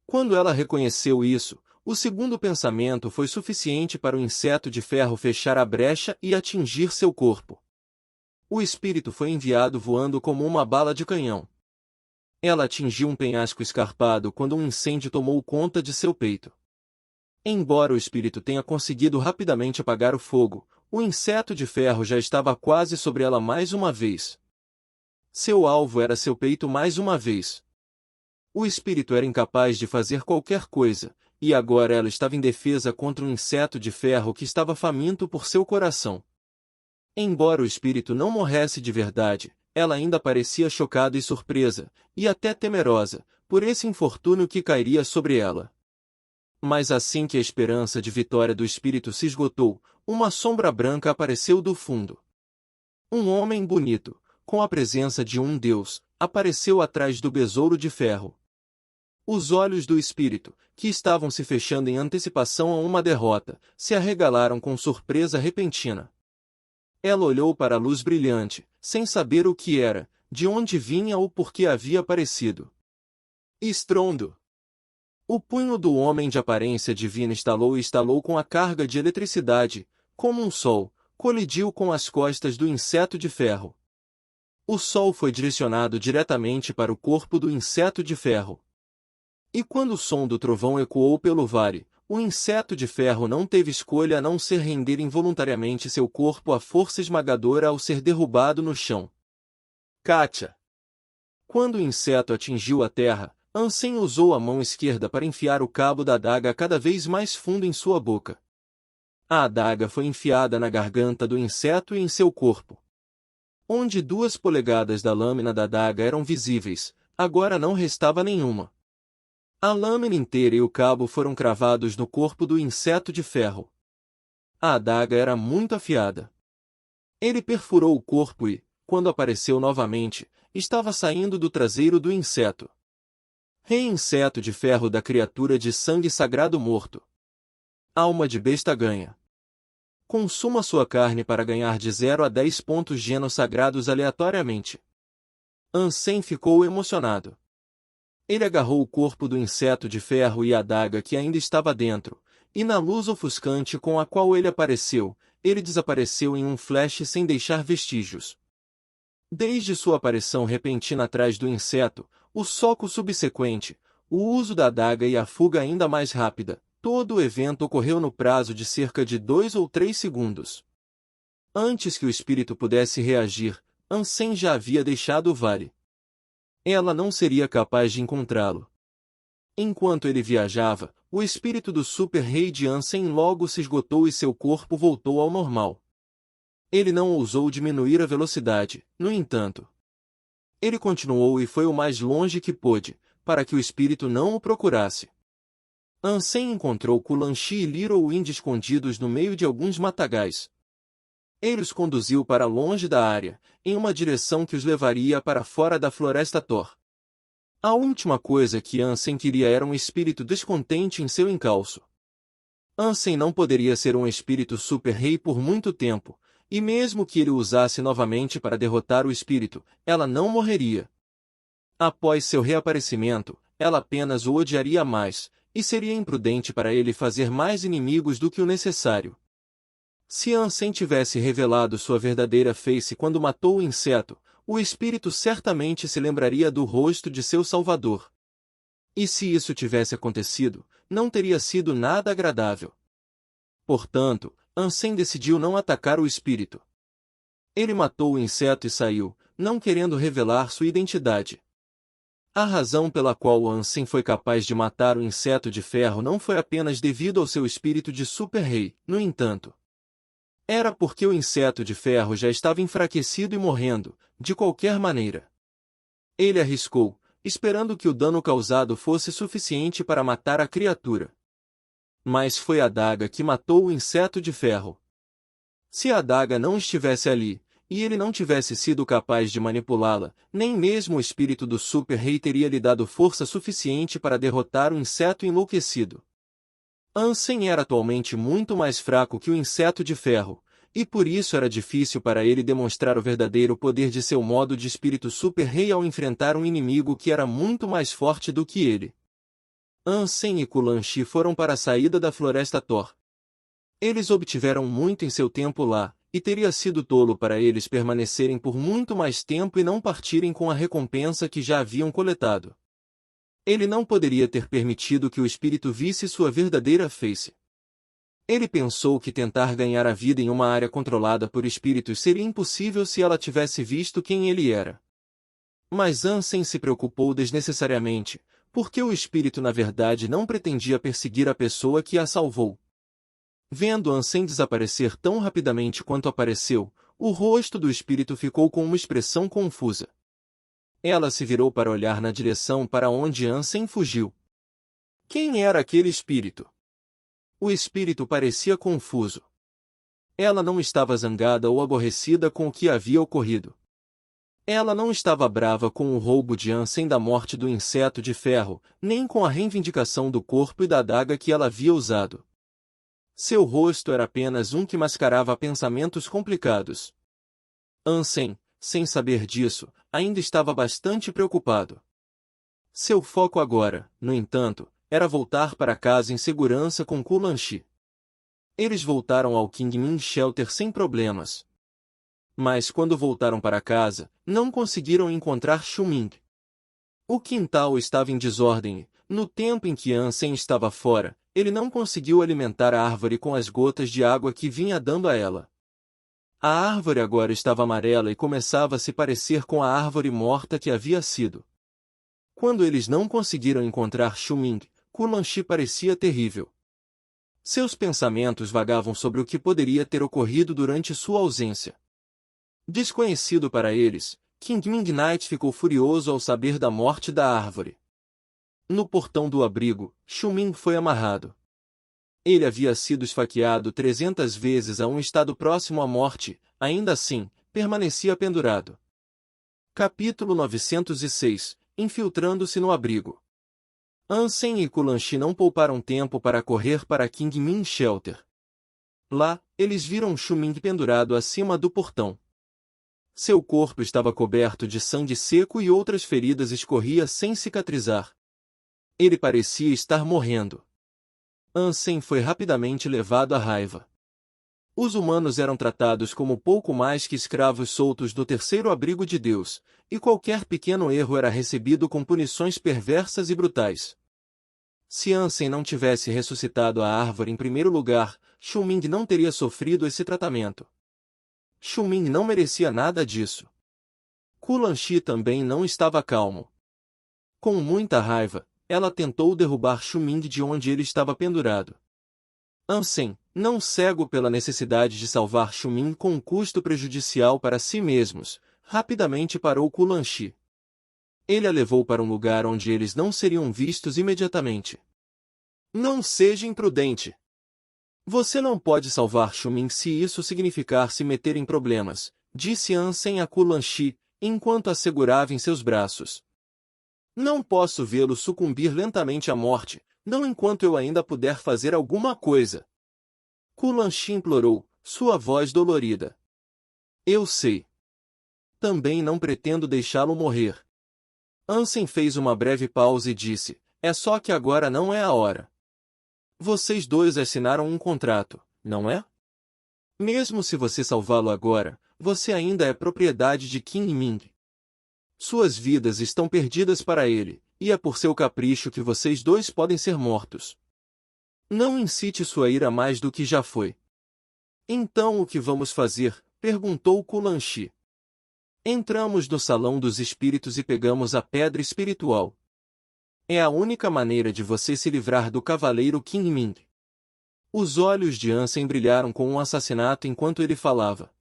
Quando ela reconheceu isso, o segundo pensamento foi suficiente para o inseto de ferro fechar a brecha e atingir seu corpo. O espírito foi enviado voando como uma bala de canhão. Ela atingiu um penhasco escarpado quando um incêndio tomou conta de seu peito. Embora o espírito tenha conseguido rapidamente apagar o fogo, o inseto de ferro já estava quase sobre ela mais uma vez. Seu alvo era seu peito mais uma vez. O espírito era incapaz de fazer qualquer coisa, e agora ela estava indefesa contra um inseto de ferro que estava faminto por seu coração. Embora o espírito não morresse de verdade, ela ainda parecia chocada e surpresa, e até temerosa, por esse infortúnio que cairia sobre ela. Mas assim que a esperança de vitória do espírito se esgotou, uma sombra branca apareceu do fundo. Um homem bonito, com a presença de um deus, apareceu atrás do besouro de ferro. Os olhos do espírito, que estavam se fechando em antecipação a uma derrota, se arregalaram com surpresa repentina. Ela olhou para a luz brilhante, sem saber o que era, de onde vinha ou por que havia aparecido. Estrondo! O punho do homem de aparência divina estalou e estalou com a carga de eletricidade, como um sol, colidiu com as costas do inseto de ferro. O sol foi direcionado diretamente para o corpo do inseto de ferro. E quando o som do trovão ecoou pelo vale, o inseto de ferro não teve escolha a não ser render involuntariamente seu corpo à força esmagadora ao ser derrubado no chão. Kátia! Quando o inseto atingiu a terra, Ansem usou a mão esquerda para enfiar o cabo da adaga cada vez mais fundo em sua boca. A adaga foi enfiada na garganta do inseto e em seu corpo. Onde 2 polegadas da lâmina da adaga eram visíveis, agora não restava nenhuma. A lâmina inteira e o cabo foram cravados no corpo do inseto de ferro. A adaga era muito afiada. Ele perfurou o corpo e, quando apareceu novamente, estava saindo do traseiro do inseto. Rei inseto de ferro da criatura de sangue sagrado morto. Alma de besta ganha. Consuma sua carne para ganhar de 0 a 10 pontos genossagrados aleatoriamente. Ansem ficou emocionado. Ele agarrou o corpo do inseto de ferro e a adaga que ainda estava dentro, e na luz ofuscante com a qual ele apareceu, ele desapareceu em um flash sem deixar vestígios. Desde sua aparição repentina atrás do inseto, o soco subsequente, o uso da adaga e a fuga ainda mais rápida, todo o evento ocorreu no prazo de cerca de 2 ou 3 segundos. Antes que o espírito pudesse reagir, Ansem já havia deixado o vale. Ela não seria capaz de encontrá-lo. Enquanto ele viajava, o espírito do super-rei de Ansem logo se esgotou e seu corpo voltou ao normal. Ele não ousou diminuir a velocidade, no entanto. Ele continuou e foi o mais longe que pôde, para que o espírito não o procurasse. Ansem encontrou Kulanshi e Little Wind escondidos no meio de alguns matagais. Ele os conduziu para longe da área, em uma direção que os levaria para fora da floresta Thor. A última coisa que Ansem queria era um espírito descontente em seu encalço. Ansem não poderia ser um espírito super-rei por muito tempo, e mesmo que ele o usasse novamente para derrotar o espírito, ela não morreria. Após seu reaparecimento, ela apenas o odiaria mais, e seria imprudente para ele fazer mais inimigos do que o necessário. Se Ansem tivesse revelado sua verdadeira face quando matou o inseto, o espírito certamente se lembraria do rosto de seu salvador. E se isso tivesse acontecido, não teria sido nada agradável. Portanto, Ansem decidiu não atacar o espírito. Ele matou o inseto e saiu, não querendo revelar sua identidade. A razão pela qual Ansem foi capaz de matar o inseto de ferro não foi apenas devido ao seu espírito de super-rei, no entanto. Era porque o inseto de ferro já estava enfraquecido e morrendo, de qualquer maneira. Ele arriscou, esperando que o dano causado fosse suficiente para matar a criatura. Mas foi a adaga que matou o inseto de ferro. Se a adaga não estivesse ali, e ele não tivesse sido capaz de manipulá-la, nem mesmo o espírito do super-rei teria lhe dado força suficiente para derrotar o inseto enlouquecido. Ansem era atualmente muito mais fraco que o inseto de ferro, e por isso era difícil para ele demonstrar o verdadeiro poder de seu modo de espírito super-rei ao enfrentar um inimigo que era muito mais forte do que ele. Ansem e Kulanshi foram para a saída da floresta Thor. Eles obtiveram muito em seu tempo lá, e teria sido tolo para eles permanecerem por muito mais tempo e não partirem com a recompensa que já haviam coletado. Ele não poderia ter permitido que o espírito visse sua verdadeira face. Ele pensou que tentar ganhar a vida em uma área controlada por espíritos seria impossível se ela tivesse visto quem ele era. Mas Ansem se preocupou desnecessariamente, porque o espírito na verdade não pretendia perseguir a pessoa que a salvou. Vendo Ansem desaparecer tão rapidamente quanto apareceu, o rosto do espírito ficou com uma expressão confusa. Ela se virou para olhar na direção para onde Ansem fugiu. Quem era aquele espírito? O espírito parecia confuso. Ela não estava zangada ou aborrecida com o que havia ocorrido. Ela não estava brava com o roubo de Ansem da morte do inseto de ferro, nem com a reivindicação do corpo e da adaga que ela havia usado. Seu rosto era apenas um que mascarava pensamentos complicados. Ansem, sem saber disso, ainda estava bastante preocupado. Seu foco agora, no entanto, era voltar para casa em segurança com Kulanshi. Eles voltaram ao Kingmin Shelter sem problemas. Mas quando voltaram para casa, não conseguiram encontrar Shuming. O quintal estava em desordem e, no tempo em que Ansem estava fora, ele não conseguiu alimentar a árvore com as gotas de água que vinha dando a ela. A árvore agora estava amarela e começava a se parecer com a árvore morta que havia sido. Quando eles não conseguiram encontrar Shuming, Kulanshi parecia terrível. Seus pensamentos vagavam sobre o que poderia ter ocorrido durante sua ausência. Desconhecido para eles, King Midnight ficou furioso ao saber da morte da árvore. No portão do abrigo, Xiuming foi amarrado. Ele havia sido esfaqueado 300 vezes a um estado próximo à morte, ainda assim, permanecia pendurado. Capítulo 906 Infiltrando-se no abrigo. Ansem e Kulanshi não pouparam tempo para correr para King Min Shelter. Lá, eles viram Xiuming pendurado acima do portão. Seu corpo estava coberto de sangue seco e outras feridas escorria sem cicatrizar. Ele parecia estar morrendo. Ansem foi rapidamente levado à raiva. Os humanos eram tratados como pouco mais que escravos soltos do terceiro abrigo de Deus, e qualquer pequeno erro era recebido com punições perversas e brutais. Se Ansem não tivesse ressuscitado a árvore em primeiro lugar, Xiuming não teria sofrido esse tratamento. Xiuming não merecia nada disso. Kulanshi também não estava calmo. Com muita raiva, ela tentou derrubar Xiuming de onde ele estava pendurado. Ansem, não cego pela necessidade de salvar Xiuming com um custo prejudicial para si mesmos, rapidamente parou Kulanshi. Ele a levou para um lugar onde eles não seriam vistos imediatamente. Não seja imprudente. Você não pode salvar Xiuming se isso significar se meter em problemas, disse Ansem a Kulanshi, enquanto a segurava em seus braços. Não posso vê-lo sucumbir lentamente à morte, não enquanto eu ainda puder fazer alguma coisa. Kulanshi implorou, sua voz dolorida. Eu sei. Também não pretendo deixá-lo morrer. Ansem fez uma breve pausa e disse, é só que agora não é a hora. Vocês dois assinaram um contrato, não é? Mesmo se você salvá-lo agora, você ainda é propriedade de Qin Ming. Suas vidas estão perdidas para ele, e é por seu capricho que vocês dois podem ser mortos. Não incite sua ira mais do que já foi. Então o que vamos fazer? Perguntou Kulanshi. Entramos no salão dos espíritos e pegamos a pedra espiritual. É a única maneira de você se livrar do cavaleiro Qin Ming. Os olhos de Ansem brilharam com um assassinato enquanto ele falava.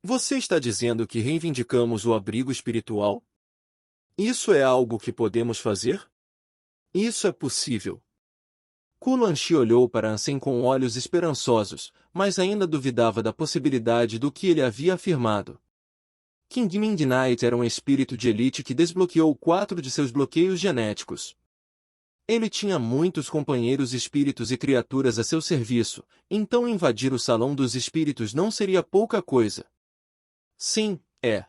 Você está dizendo que reivindicamos o abrigo espiritual? Isso é algo que podemos fazer? Isso é possível. Kulanshi olhou para Ansem com olhos esperançosos, mas ainda duvidava da possibilidade do que ele havia afirmado. King Midnight era um espírito de elite que desbloqueou 4 de seus bloqueios genéticos. Ele tinha muitos companheiros espíritos e criaturas a seu serviço, então invadir o salão dos espíritos não seria pouca coisa. Sim, é.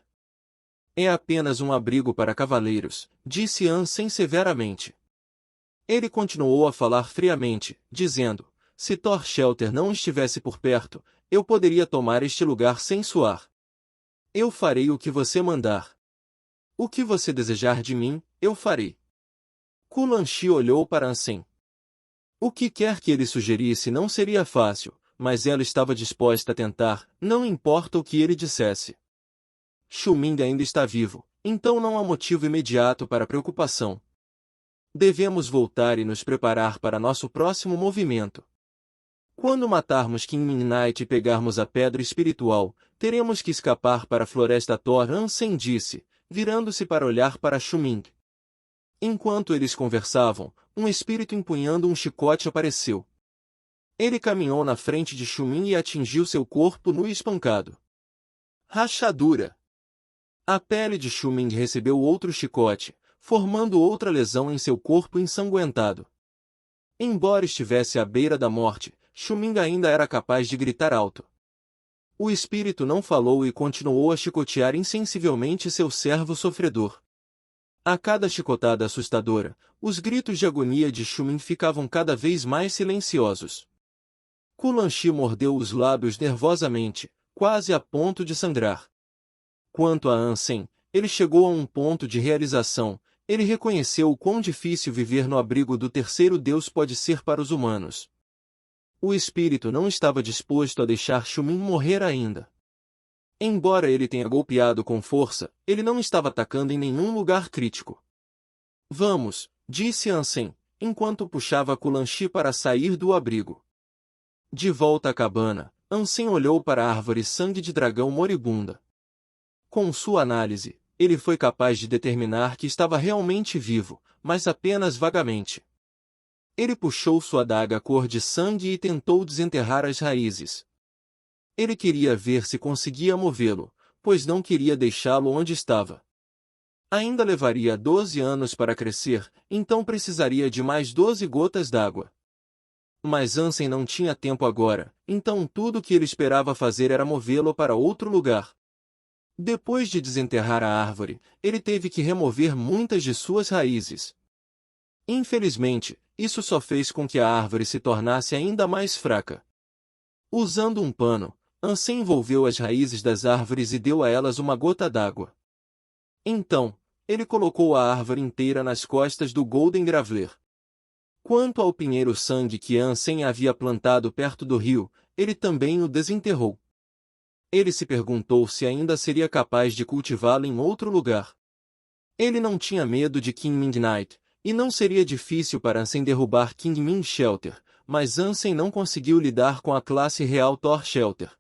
É apenas um abrigo para cavaleiros, disse Ansem severamente. Ele continuou a falar friamente, dizendo, se Thor Shelter não estivesse por perto, eu poderia tomar este lugar sem suar. Eu farei o que você mandar. O que você desejar de mim, eu farei. Kulanshi olhou para Ansem. O que quer que ele sugerisse não seria fácil, mas ela estava disposta a tentar, não importa o que ele dissesse. Xiuming ainda está vivo, então não há motivo imediato para preocupação. Devemos voltar e nos preparar para nosso próximo movimento. Quando matarmos King Midnight e pegarmos a pedra espiritual, teremos que escapar para a floresta Thor. Ansem disse, virando-se para olhar para Xiuming. Enquanto eles conversavam, um espírito empunhando um chicote apareceu. Ele caminhou na frente de Xiuming e atingiu seu corpo nu e espancado. Rachadura! A pele de Xiuming recebeu outro chicote, formando outra lesão em seu corpo ensanguentado. Embora estivesse à beira da morte, Xiuming ainda era capaz de gritar alto. O espírito não falou e continuou a chicotear insensivelmente seu servo sofredor. A cada chicotada assustadora, os gritos de agonia de Xiuming ficavam cada vez mais silenciosos. Kulanshi mordeu os lábios nervosamente, quase a ponto de sangrar. Quanto a Ansem, ele chegou a um ponto de realização. Ele reconheceu o quão difícil viver no abrigo do terceiro Deus pode ser para os humanos. O espírito não estava disposto a deixar Xiuming morrer ainda. Embora ele tenha golpeado com força, ele não estava atacando em nenhum lugar crítico. Vamos, disse Ansem, enquanto puxava Kulanshi para sair do abrigo. De volta à cabana, Ansem olhou para a árvore sangue de dragão moribunda. Com sua análise, ele foi capaz de determinar que estava realmente vivo, mas apenas vagamente. Ele puxou sua adaga cor de sangue e tentou desenterrar as raízes. Ele queria ver se conseguia movê-lo, pois não queria deixá-lo onde estava. Ainda levaria 12 anos para crescer, então precisaria de mais 12 gotas d'água. Mas Ansem não tinha tempo agora, então tudo o que ele esperava fazer era movê-lo para outro lugar. Depois de desenterrar a árvore, ele teve que remover muitas de suas raízes. Infelizmente, isso só fez com que a árvore se tornasse ainda mais fraca. Usando um pano, Ansem envolveu as raízes das árvores e deu a elas uma gota d'água. Então, ele colocou a árvore inteira nas costas do Golden Graveler. Quanto ao pinheiro sangue que Ansem havia plantado perto do rio, ele também o desenterrou. Ele se perguntou se ainda seria capaz de cultivá-lo em outro lugar. Ele não tinha medo de Kunming Knight, e não seria difícil para Ansem derrubar Kunming Shelter, mas Ansem não conseguiu lidar com a classe real Thor Shelter.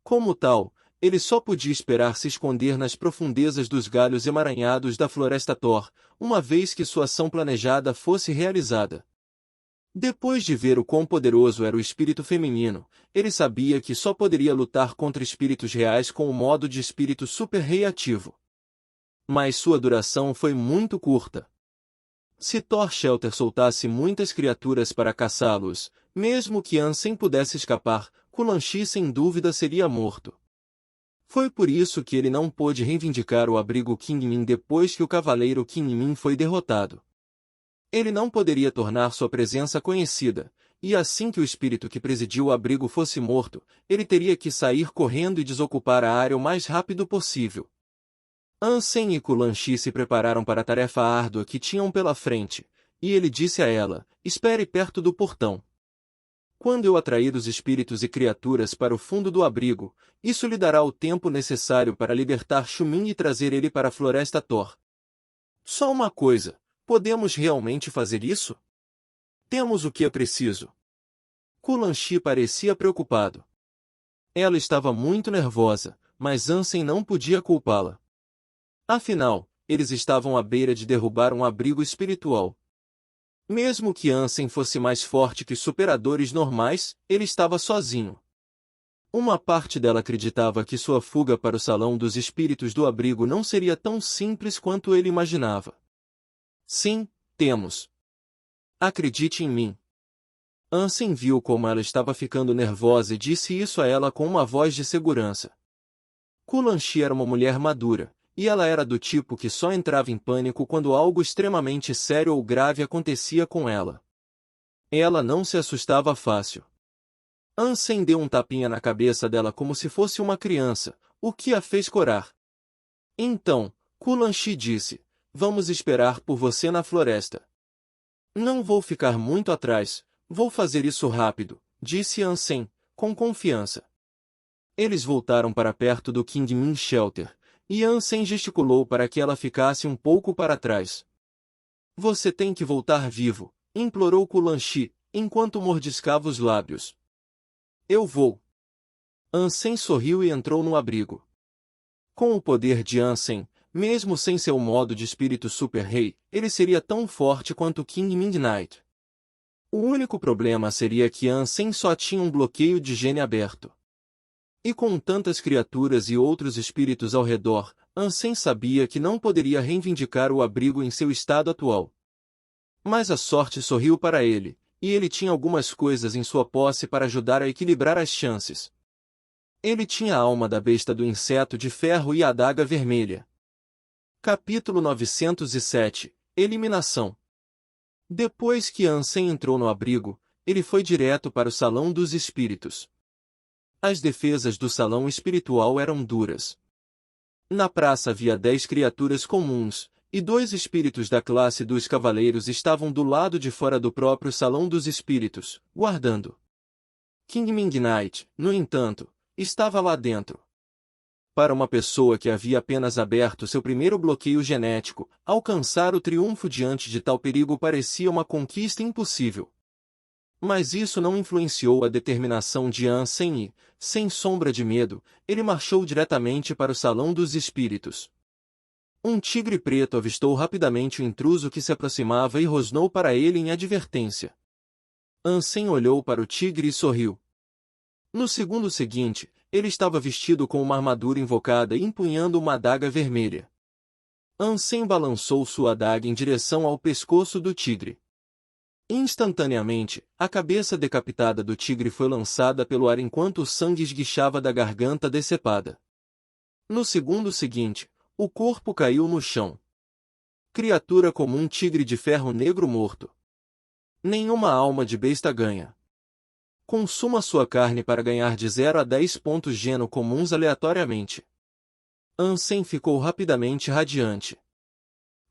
Como tal, ele só podia esperar se esconder nas profundezas dos galhos emaranhados da Floresta Thor, uma vez que sua ação planejada fosse realizada. Depois de ver o quão poderoso era o espírito feminino, ele sabia que só poderia lutar contra espíritos reais com o modo de espírito super rei ativo. Mas sua duração foi muito curta. Se Thor Shelter soltasse muitas criaturas para caçá-los, mesmo que Ansem pudesse escapar, Kulanshi sem dúvida seria morto. Foi por isso que ele não pôde reivindicar o abrigo Kunming depois que o cavaleiro Kunming foi derrotado. Ele não poderia tornar sua presença conhecida, e assim que o espírito que presidiu o abrigo fosse morto, ele teria que sair correndo e desocupar a área o mais rápido possível. Ansem e Kulanshi se prepararam para a tarefa árdua que tinham pela frente, e ele disse a ela: espere perto do portão. Quando eu atrair os espíritos e criaturas para o fundo do abrigo, isso lhe dará o tempo necessário para libertar Shumin e trazer ele para a Floresta Thor. Só uma coisa, podemos realmente fazer isso? Temos o que é preciso. Kulanshi parecia preocupado. Ela estava muito nervosa, mas Ansem não podia culpá-la. Afinal, eles estavam à beira de derrubar um abrigo espiritual. Mesmo que Ansem fosse mais forte que os superadores normais, ele estava sozinho. Uma parte dela acreditava que sua fuga para o salão dos espíritos do abrigo não seria tão simples quanto ele imaginava. Sim, temos. Acredite em mim. Ansem viu como ela estava ficando nervosa e disse isso a ela com uma voz de segurança. Kulanshi era uma mulher madura, e ela era do tipo que só entrava em pânico quando algo extremamente sério ou grave acontecia com ela. Ela não se assustava fácil. Ansem deu um tapinha na cabeça dela como se fosse uma criança, o que a fez corar. Então, Kulanshi disse: vamos esperar por você na floresta. Não vou ficar muito atrás, vou fazer isso rápido, disse Ansem, com confiança. Eles voltaram para perto do Kunming Shelter, e Ansem gesticulou para que ela ficasse um pouco para trás. Você tem que voltar vivo, implorou Kulanshi, enquanto mordiscava os lábios. Eu vou. Ansem sorriu e entrou no abrigo. Com o poder de Ansem, mesmo sem seu modo de espírito super-rei, ele seria tão forte quanto Kunming Knight. O único problema seria que Ansem só tinha um bloqueio de gene aberto. E com tantas criaturas e outros espíritos ao redor, Ansem sabia que não poderia reivindicar o abrigo em seu estado atual. Mas a sorte sorriu para ele, e ele tinha algumas coisas em sua posse para ajudar a equilibrar as chances. Ele tinha a alma da besta do inseto de ferro e a adaga vermelha. Capítulo 907 – Eliminação. Depois que Ansem entrou no abrigo, ele foi direto para o Salão dos Espíritos. As defesas do salão espiritual eram duras. Na praça havia 10 criaturas comuns, e 2 espíritos da classe dos cavaleiros estavam do lado de fora do próprio salão dos espíritos, guardando. Kunming Knight, no entanto, estava lá dentro. Para uma pessoa que havia apenas aberto seu primeiro bloqueio genético, alcançar o triunfo diante de tal perigo parecia uma conquista impossível. Mas isso não influenciou a determinação de Ansem e, sem sombra de medo, ele marchou diretamente para o Salão dos Espíritos. Um tigre preto avistou rapidamente o intruso que se aproximava e rosnou para ele em advertência. Ansem olhou para o tigre e sorriu. No segundo seguinte, ele estava vestido com uma armadura invocada e empunhando uma adaga vermelha. Ansem balançou sua adaga em direção ao pescoço do tigre. Instantaneamente, a cabeça decapitada do tigre foi lançada pelo ar enquanto o sangue esguichava da garganta decepada. No segundo seguinte, o corpo caiu no chão. Criatura como um tigre de ferro negro morto. Nenhuma alma de besta ganha. Consuma sua carne para ganhar de 0 a 10 pontos geno comuns aleatoriamente. Ansem ficou rapidamente radiante.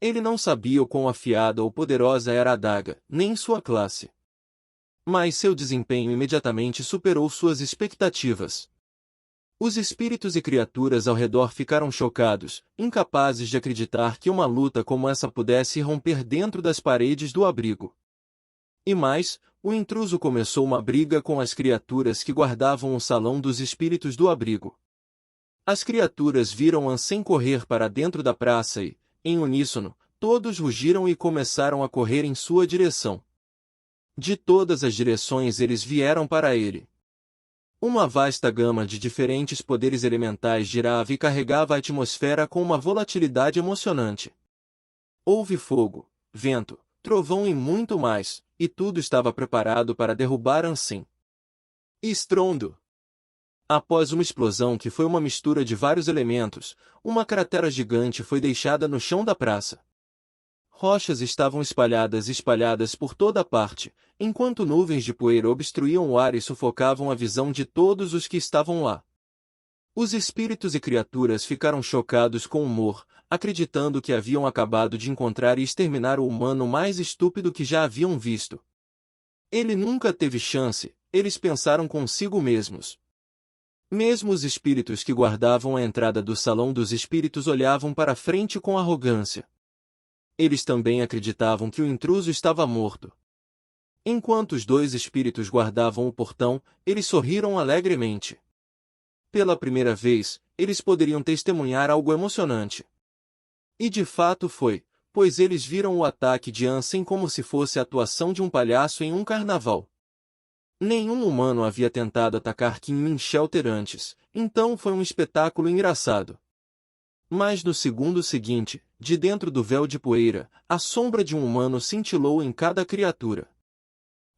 Ele não sabia o quão afiada ou poderosa era a adaga, nem sua classe. Mas seu desempenho imediatamente superou suas expectativas. Os espíritos e criaturas ao redor ficaram chocados, incapazes de acreditar que uma luta como essa pudesse romper dentro das paredes do abrigo. E mais, o intruso começou uma briga com as criaturas que guardavam o salão dos espíritos do abrigo. As criaturas viram Ansem correr para dentro da praça e, em uníssono, todos rugiram e começaram a correr em sua direção. De todas as direções eles vieram para ele. Uma vasta gama de diferentes poderes elementais girava e carregava a atmosfera com uma volatilidade emocionante. Houve fogo, vento, trovão e muito mais, e tudo estava preparado para derrubar Ansem. Estrondo! Após uma explosão que foi uma mistura de vários elementos, uma cratera gigante foi deixada no chão da praça. Rochas estavam espalhadas por toda parte, enquanto nuvens de poeira obstruíam o ar e sufocavam a visão de todos os que estavam lá. Os espíritos e criaturas ficaram chocados com o humor, acreditando que haviam acabado de encontrar e exterminar o humano mais estúpido que já haviam visto. Ele nunca teve chance, eles pensaram consigo mesmos. Mesmo os espíritos que guardavam a entrada do salão dos espíritos olhavam para frente com arrogância. Eles também acreditavam que o intruso estava morto. Enquanto os dois espíritos guardavam o portão, eles sorriram alegremente. Pela primeira vez, eles poderiam testemunhar algo emocionante. E de fato foi, pois eles viram o ataque de Ansem como se fosse a atuação de um palhaço em um carnaval. Nenhum humano havia tentado atacar Kim Shelter antes, então foi um espetáculo engraçado. Mas no segundo seguinte, de dentro do véu de poeira, a sombra de um humano cintilou em cada criatura.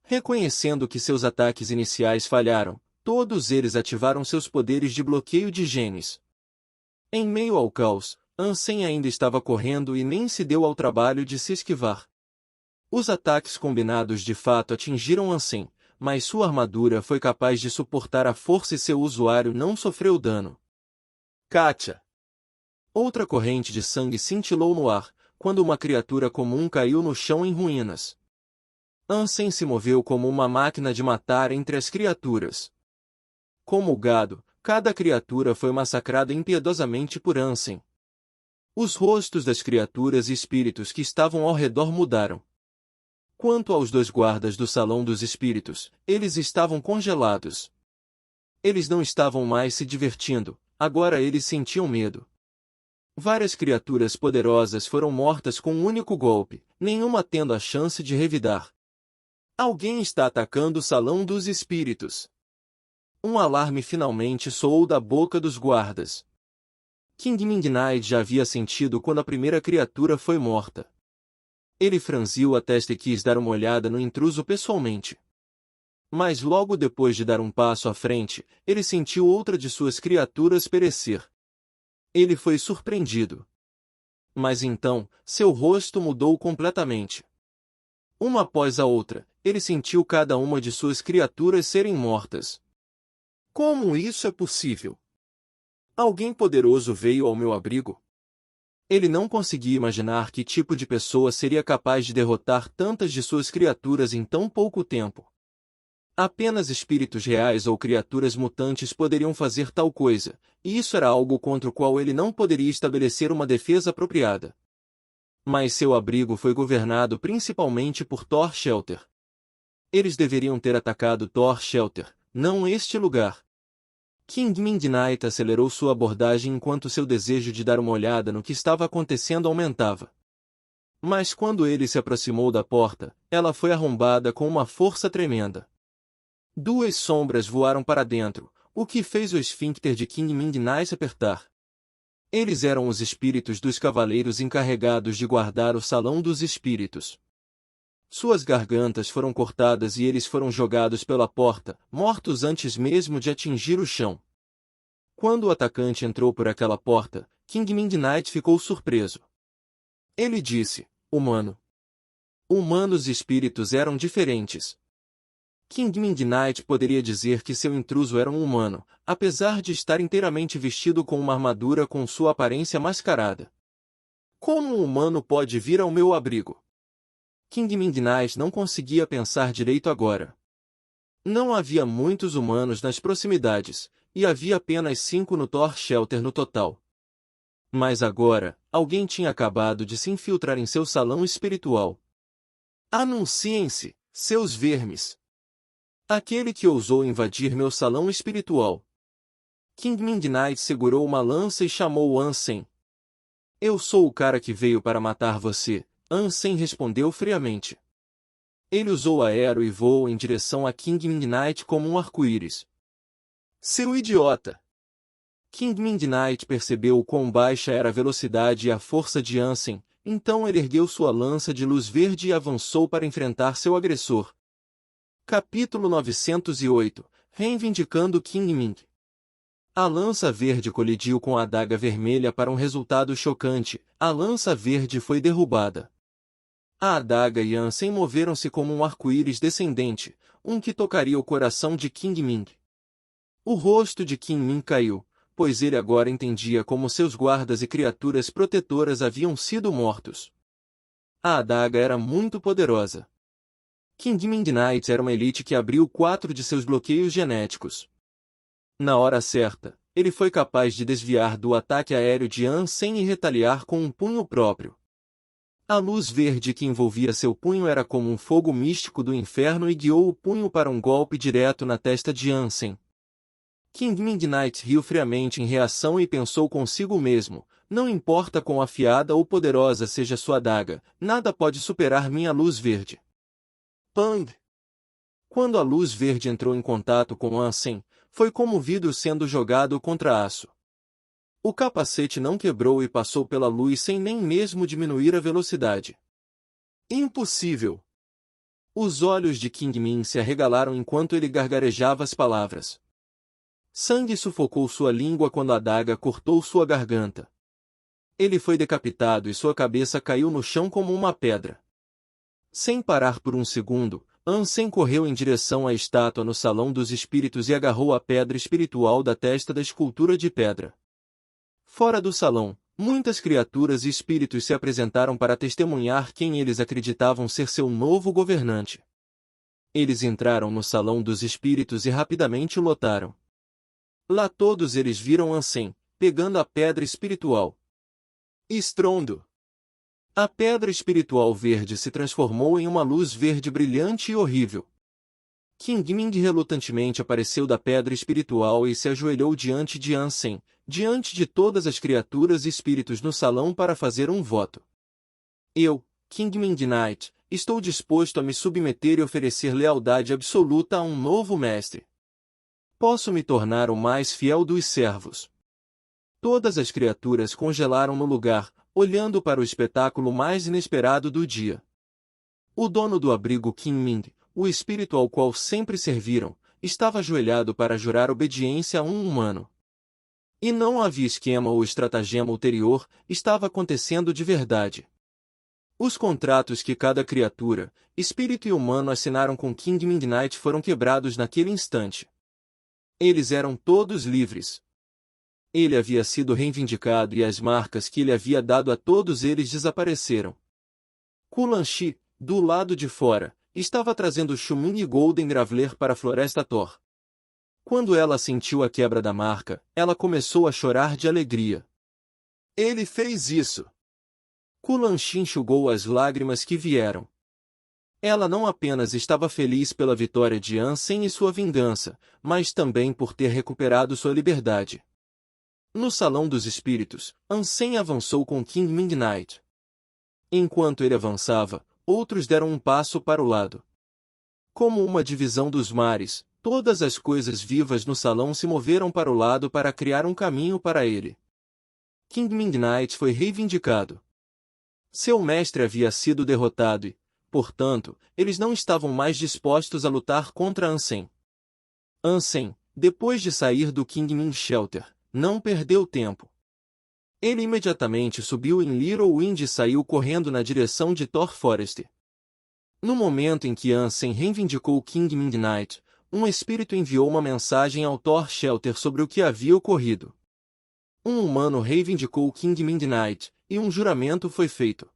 Reconhecendo que seus ataques iniciais falharam, todos eles ativaram seus poderes de bloqueio de genes. Em meio ao caos, Ansem ainda estava correndo e nem se deu ao trabalho de se esquivar. Os ataques combinados de fato atingiram Ansem, mas sua armadura foi capaz de suportar a força e seu usuário não sofreu dano. Katia! Outra corrente de sangue cintilou no ar, quando uma criatura comum caiu no chão em ruínas. Ansem se moveu como uma máquina de matar entre as criaturas. Como o gado, cada criatura foi massacrada impiedosamente por Ansem. Os rostos das criaturas e espíritos que estavam ao redor mudaram. Quanto aos dois guardas do Salão dos Espíritos, eles estavam congelados. Eles não estavam mais se divertindo, agora eles sentiam medo. Várias criaturas poderosas foram mortas com um único golpe, nenhuma tendo a chance de revidar. Alguém está atacando o Salão dos Espíritos. Um alarme finalmente soou da boca dos guardas. King Midnight já havia sentido quando a primeira criatura foi morta. Ele franziu a testa e quis dar uma olhada no intruso pessoalmente. Mas logo depois de dar um passo à frente, ele sentiu outra de suas criaturas perecer. Ele foi surpreendido. Mas então, seu rosto mudou completamente. Uma após a outra, ele sentiu cada uma de suas criaturas serem mortas. Como isso é possível? Alguém poderoso veio ao meu abrigo? Ele não conseguia imaginar que tipo de pessoa seria capaz de derrotar tantas de suas criaturas em tão pouco tempo. Apenas espíritos reais ou criaturas mutantes poderiam fazer tal coisa, e isso era algo contra o qual ele não poderia estabelecer uma defesa apropriada. Mas seu abrigo foi governado principalmente por Thor Shelter. Eles deveriam ter atacado Thor Shelter, não este lugar. King Midnight acelerou sua abordagem enquanto seu desejo de dar uma olhada no que estava acontecendo aumentava. Mas quando ele se aproximou da porta, ela foi arrombada com uma força tremenda. Duas sombras voaram para dentro, o que fez o esfíncter de King Midnight apertar. Eles eram os espíritos dos cavaleiros encarregados de guardar o Salão dos Espíritos. Suas gargantas foram cortadas e eles foram jogados pela porta, mortos antes mesmo de atingir o chão. Quando o atacante entrou por aquela porta, King Midnight ficou surpreso. Ele disse, humano. Humanos e espíritos eram diferentes. King Midnight poderia dizer que seu intruso era um humano, apesar de estar inteiramente vestido com uma armadura com sua aparência mascarada. Como um humano pode vir ao meu abrigo? King Midnight não conseguia pensar direito agora. Não havia muitos humanos nas proximidades, e havia apenas 5 no Thor Shelter no total. Mas agora, alguém tinha acabado de se infiltrar em seu salão espiritual. Anunciem-se, seus vermes! Aquele que ousou invadir meu salão espiritual. King Midnight segurou uma lança e chamou Ansem. Eu sou o cara que veio para matar você, Ansem respondeu friamente. Ele usou aero e voou em direção a King Midnight como um arco-íris. Seu idiota! King Midnight percebeu o quão baixa era a velocidade e a força de Ansem, então ele ergueu sua lança de luz verde e avançou para enfrentar seu agressor. Capítulo 908 Reivindicando King Ming. A lança verde colidiu com a adaga vermelha para um resultado chocante. A lança verde foi derrubada. A adaga e Ansem moveram-se como um arco-íris descendente, um que tocaria o coração de King Ming. O rosto de King Ming caiu, pois ele agora entendia como seus guardas e criaturas protetoras haviam sido mortos. A adaga era muito poderosa. King Midnight era uma elite que abriu 4 de seus bloqueios genéticos. Na hora certa, ele foi capaz de desviar do ataque aéreo de Ansem e retaliar com um punho próprio. A luz verde que envolvia seu punho era como um fogo místico do inferno e guiou o punho para um golpe direto na testa de Ansem. King Midnight riu friamente em reação e pensou consigo mesmo, não importa quão afiada ou poderosa seja sua adaga, nada pode superar minha luz verde. Pang! Quando a luz verde entrou em contato com Ansem, foi como vidro sendo jogado contra aço. O capacete não quebrou e passou pela luz sem nem mesmo diminuir a velocidade. Impossível! Os olhos de King Min se arregalaram enquanto ele gargarejava as palavras. Sangue sufocou sua língua quando a adaga cortou sua garganta. Ele foi decapitado e sua cabeça caiu no chão como uma pedra. Sem parar por um segundo, Ansem correu em direção à estátua no Salão dos Espíritos e agarrou a pedra espiritual da testa da escultura de pedra. Fora do salão, muitas criaturas e espíritos se apresentaram para testemunhar quem eles acreditavam ser seu novo governante. Eles entraram no Salão dos Espíritos e rapidamente o lotaram. Lá todos eles viram Ansem, pegando a pedra espiritual. Estrondo! A pedra espiritual verde se transformou em uma luz verde brilhante e horrível. King Ming relutantemente apareceu da pedra espiritual e se ajoelhou diante de Ansem, diante de todas as criaturas e espíritos no salão para fazer um voto. Eu, King Midnight, estou disposto a me submeter e oferecer lealdade absoluta a um novo mestre. Posso me tornar o mais fiel dos servos. Todas as criaturas congelaram no lugar, olhando para o espetáculo mais inesperado do dia. O dono do abrigo King Ming, o espírito ao qual sempre serviram, estava ajoelhado para jurar obediência a um humano. E não havia esquema ou estratagema ulterior, estava acontecendo de verdade. Os contratos que cada criatura, espírito e humano assinaram com King Midnight foram quebrados naquele instante. Eles eram todos livres. Ele havia sido reivindicado e as marcas que ele havia dado a todos eles desapareceram. Kulanshi, do lado de fora, estava trazendo Shumin e Golden Graveler para a Floresta Thor. Quando ela sentiu a quebra da marca, ela começou a chorar de alegria. Ele fez isso! Kulanshi enxugou as lágrimas que vieram. Ela não apenas estava feliz pela vitória de Ansem e sua vingança, mas também por ter recuperado sua liberdade. No Salão dos Espíritos, Ansem avançou com King Midnight. Enquanto ele avançava, outros deram um passo para o lado. Como uma divisão dos mares, todas as coisas vivas no salão se moveram para o lado para criar um caminho para ele. King Midnight foi reivindicado. Seu mestre havia sido derrotado e, portanto, eles não estavam mais dispostos a lutar contra Ansem. Ansem, depois de sair do King Ming Shelter, não perdeu tempo. Ele imediatamente subiu em Little Wind e saiu correndo na direção de Thor Forest. No momento em que Ansem reivindicou King Midnight, um espírito enviou uma mensagem ao Thor Shelter sobre o que havia ocorrido. Um humano reivindicou King Midnight, e um juramento foi feito.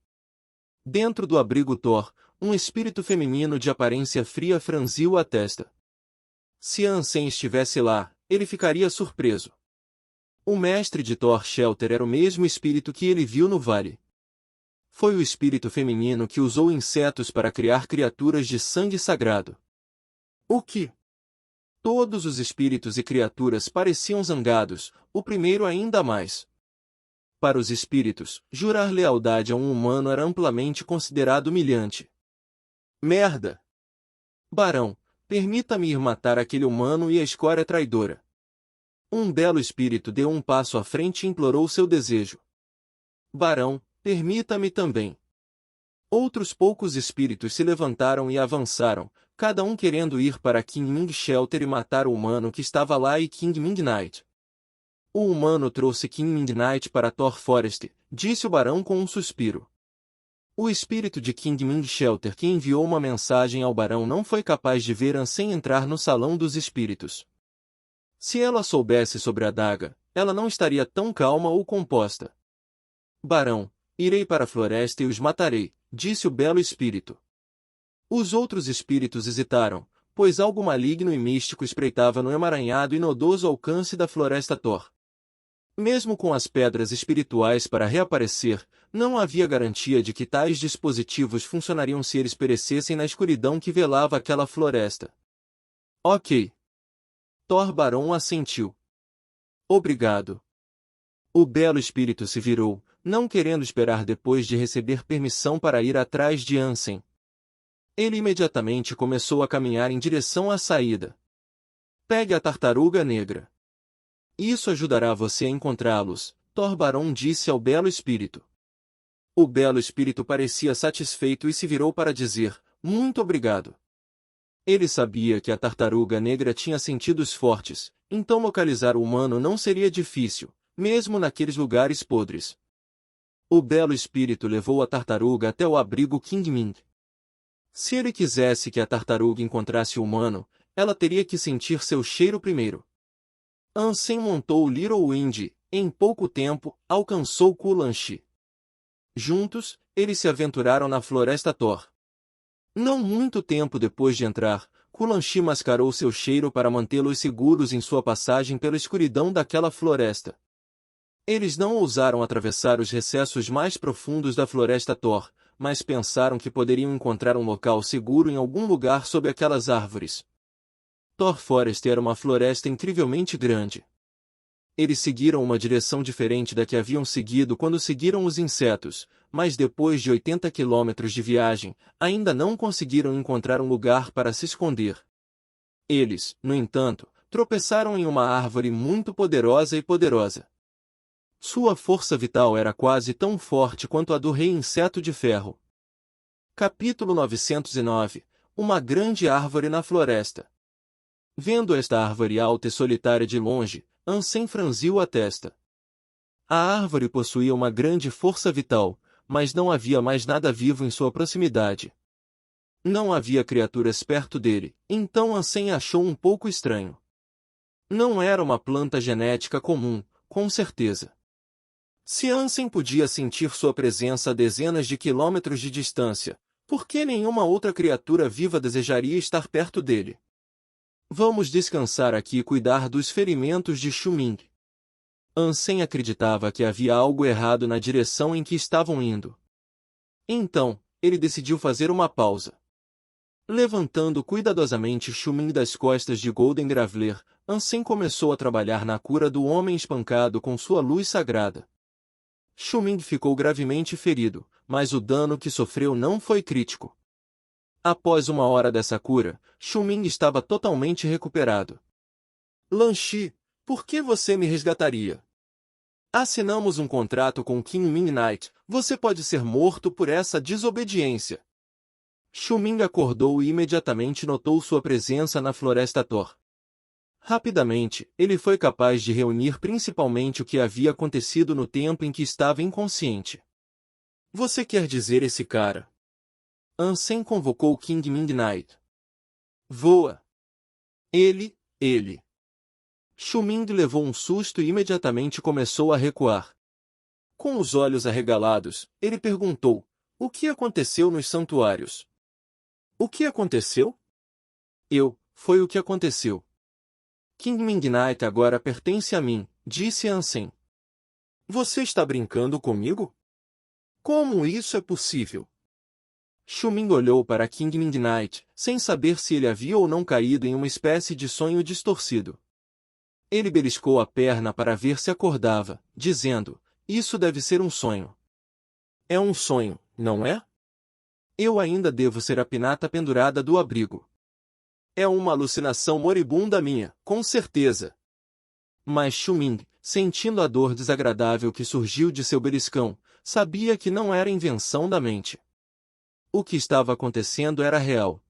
Dentro do abrigo Thor, um espírito feminino de aparência fria franziu a testa. Se Ansem estivesse lá, ele ficaria surpreso. O mestre de Thor Shelter era o mesmo espírito que ele viu no vale. Foi o espírito feminino que usou insetos para criar criaturas de sangue sagrado. O que? Todos os espíritos e criaturas pareciam zangados, o primeiro ainda mais. Para os espíritos, jurar lealdade a um humano era amplamente considerado humilhante. Merda! Barão, permita-me ir matar aquele humano e a escória traidora. Um belo espírito deu um passo à frente e implorou seu desejo. Barão, permita-me também. Outros poucos espíritos se levantaram e avançaram, cada um querendo ir para King Ming Shelter e matar o humano que estava lá e King Midnight. O humano trouxe King Midnight para Thor Forest, disse o barão com um suspiro. O espírito de King Ming Shelter que enviou uma mensagem ao barão não foi capaz de ver Ansem entrar no salão dos espíritos. Se ela soubesse sobre a adaga, ela não estaria tão calma ou composta. Barão, irei para a floresta e os matarei, disse o belo espírito. Os outros espíritos hesitaram, pois algo maligno e místico espreitava no emaranhado e nodoso alcance da floresta Thor. Mesmo com as pedras espirituais para reaparecer, não havia garantia de que tais dispositivos funcionariam se eles perecessem na escuridão que velava aquela floresta. Ok. Thor Barão assentiu. Obrigado. O belo espírito se virou, não querendo esperar depois de receber permissão para ir atrás de Ansem. Ele imediatamente começou a caminhar em direção à saída. Pegue a tartaruga negra. Isso ajudará você a encontrá-los, Thor Barão disse ao belo espírito. O belo espírito parecia satisfeito e se virou para dizer, muito obrigado. Ele sabia que a tartaruga negra tinha sentidos fortes, então localizar o humano não seria difícil, mesmo naqueles lugares podres. O belo espírito levou a tartaruga até o abrigo King Ming. Se ele quisesse que a tartaruga encontrasse o humano, ela teria que sentir seu cheiro primeiro. Ansem montou o Little Wind e, em pouco tempo, alcançou Kulanshi. Juntos, eles se aventuraram na floresta Thor. Não muito tempo depois de entrar, Kulanshi mascarou seu cheiro para mantê-los seguros em sua passagem pela escuridão daquela floresta. Eles não ousaram atravessar os recessos mais profundos da floresta Thor, mas pensaram que poderiam encontrar um local seguro em algum lugar sob aquelas árvores. Thor Forest era uma floresta incrivelmente grande. Eles seguiram uma direção diferente da que haviam seguido quando seguiram os insetos, mas depois de 80 quilômetros de viagem, ainda não conseguiram encontrar um lugar para se esconder. Eles, no entanto, tropeçaram em uma árvore muito poderosa e poderosa. Sua força vital era quase tão forte quanto a do rei inseto de ferro. Capítulo 909 – Uma grande árvore na floresta. Vendo esta árvore alta e solitária de longe, Ansem franziu a testa. A árvore possuía uma grande força vital, mas não havia mais nada vivo em sua proximidade. Não havia criaturas perto dele, então Ansem achou um pouco estranho. Não era uma planta genética comum, com certeza. Se Ansem podia sentir sua presença a dezenas de quilômetros de distância, por que nenhuma outra criatura viva desejaria estar perto dele? Vamos descansar aqui e cuidar dos ferimentos de Shuming. Ansem acreditava que havia algo errado na direção em que estavam indo. Então, ele decidiu fazer uma pausa. Levantando cuidadosamente Shuming das costas de Golden Graveler, Ansem começou a trabalhar na cura do homem espancado com sua luz sagrada. Shuming ficou gravemente ferido, mas o dano que sofreu não foi crítico. Após 1 hora dessa cura, Shuming estava totalmente recuperado. Lan Shi, por que você me resgataria? Assinamos um contrato com King Midnight, você pode ser morto por essa desobediência. Shuming acordou e imediatamente notou sua presença na Floresta Thor. Rapidamente, ele foi capaz de reunir principalmente o que havia acontecido no tempo em que estava inconsciente. Você quer dizer esse cara? Ansem convocou King Midnight. Voa! Ele. Shuming levou um susto e imediatamente começou a recuar. Com os olhos arregalados, ele perguntou, o que aconteceu nos santuários? O que aconteceu? Foi o que aconteceu. King Midnight agora pertence a mim, disse Ansem. Você está brincando comigo? Como isso é possível? Shuming olhou para King Midnight, sem saber se ele havia ou não caído em uma espécie de sonho distorcido. Ele beliscou a perna para ver se acordava, dizendo, isso deve ser um sonho. É um sonho, não é? Eu ainda devo ser a pinata pendurada do abrigo. É uma alucinação moribunda minha, com certeza. Mas Shuming, sentindo a dor desagradável que surgiu de seu beliscão, sabia que não era invenção da mente. O que estava acontecendo era real.